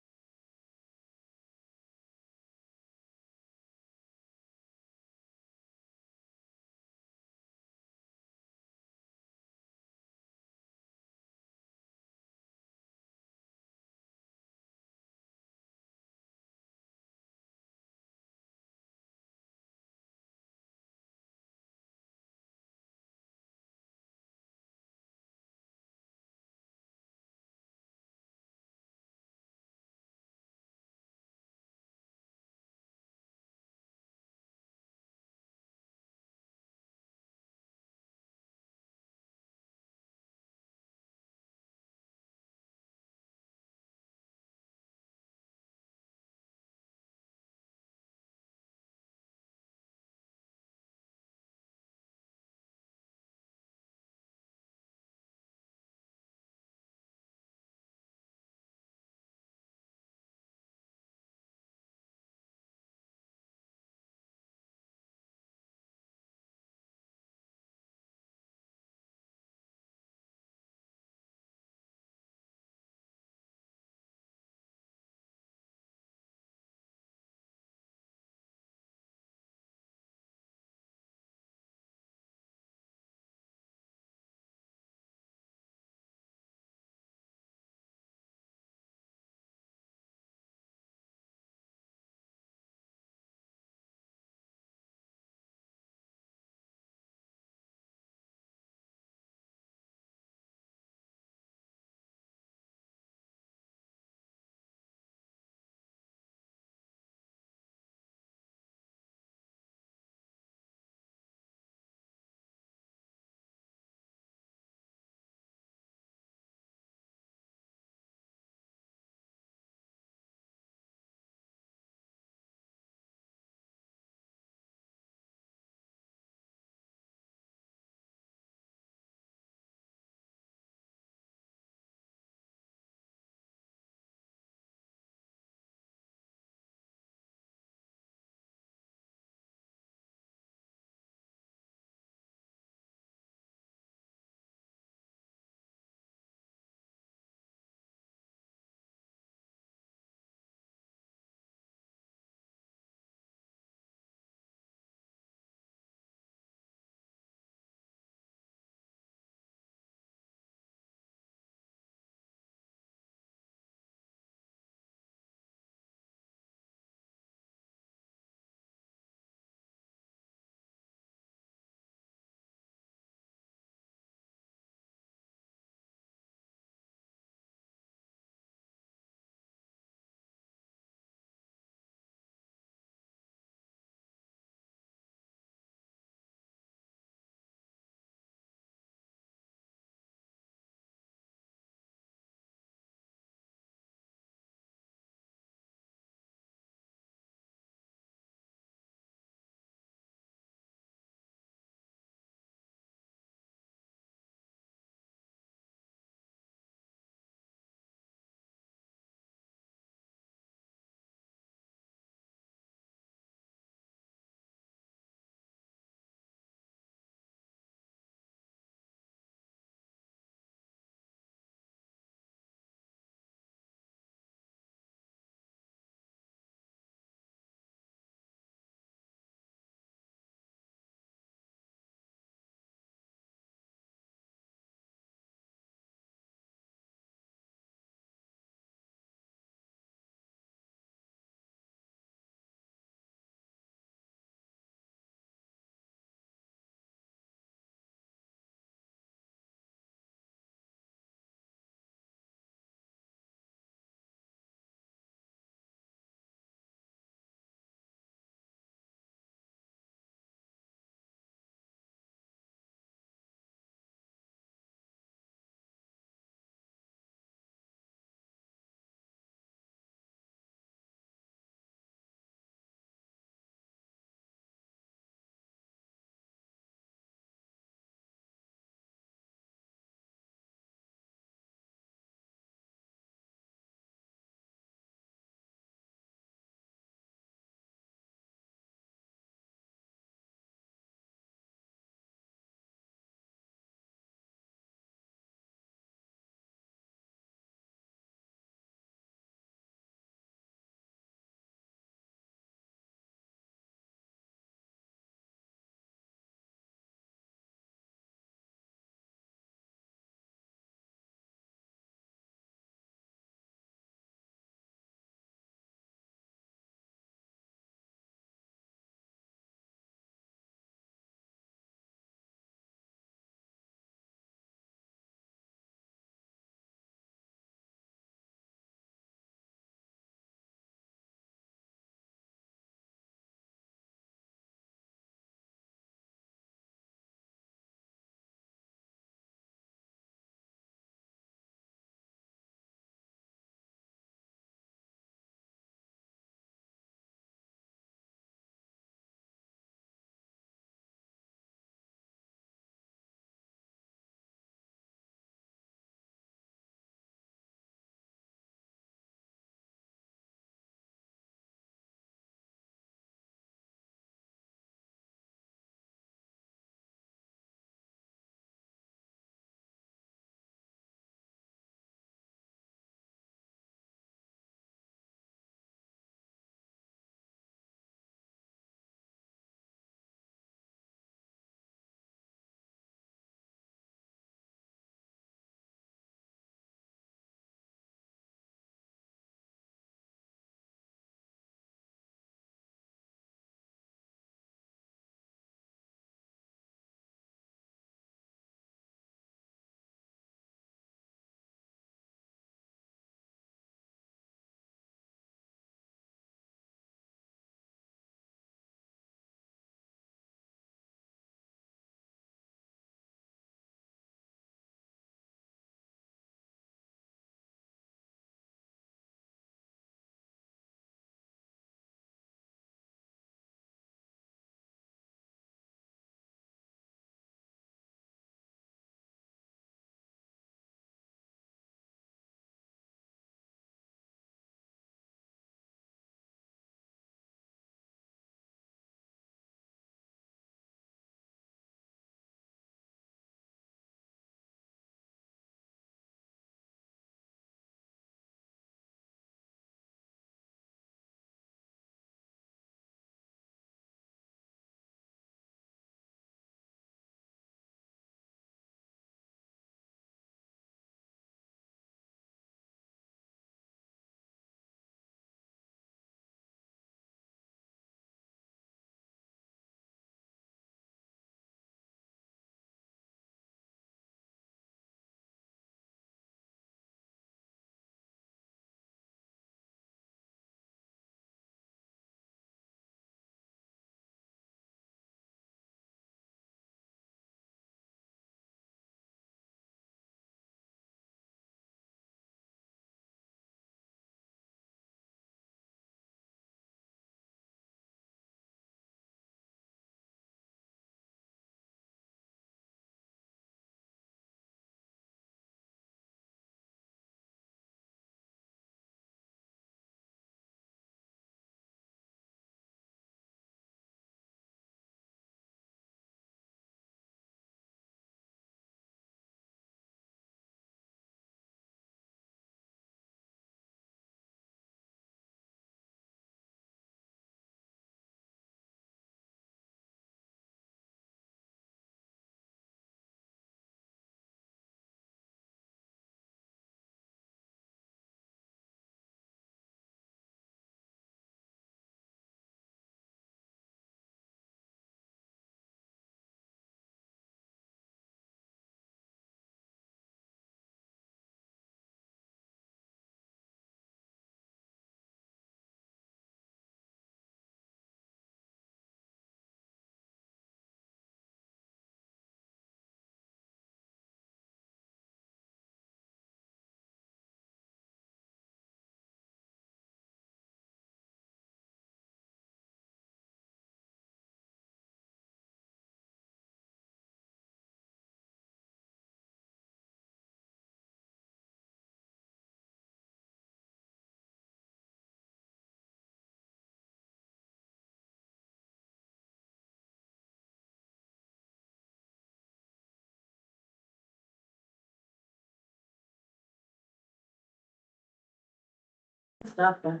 stuff, but.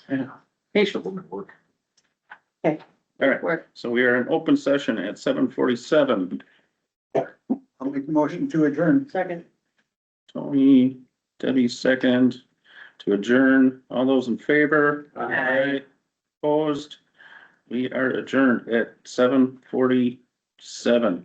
Yeah. Patient woman work. Okay. All right, so we are in open session at 7:47. I'll make a motion to adjourn. Second. Tony, Debbie, second to adjourn. All those in favor? Aye. Opposed? We are adjourned at 7:47.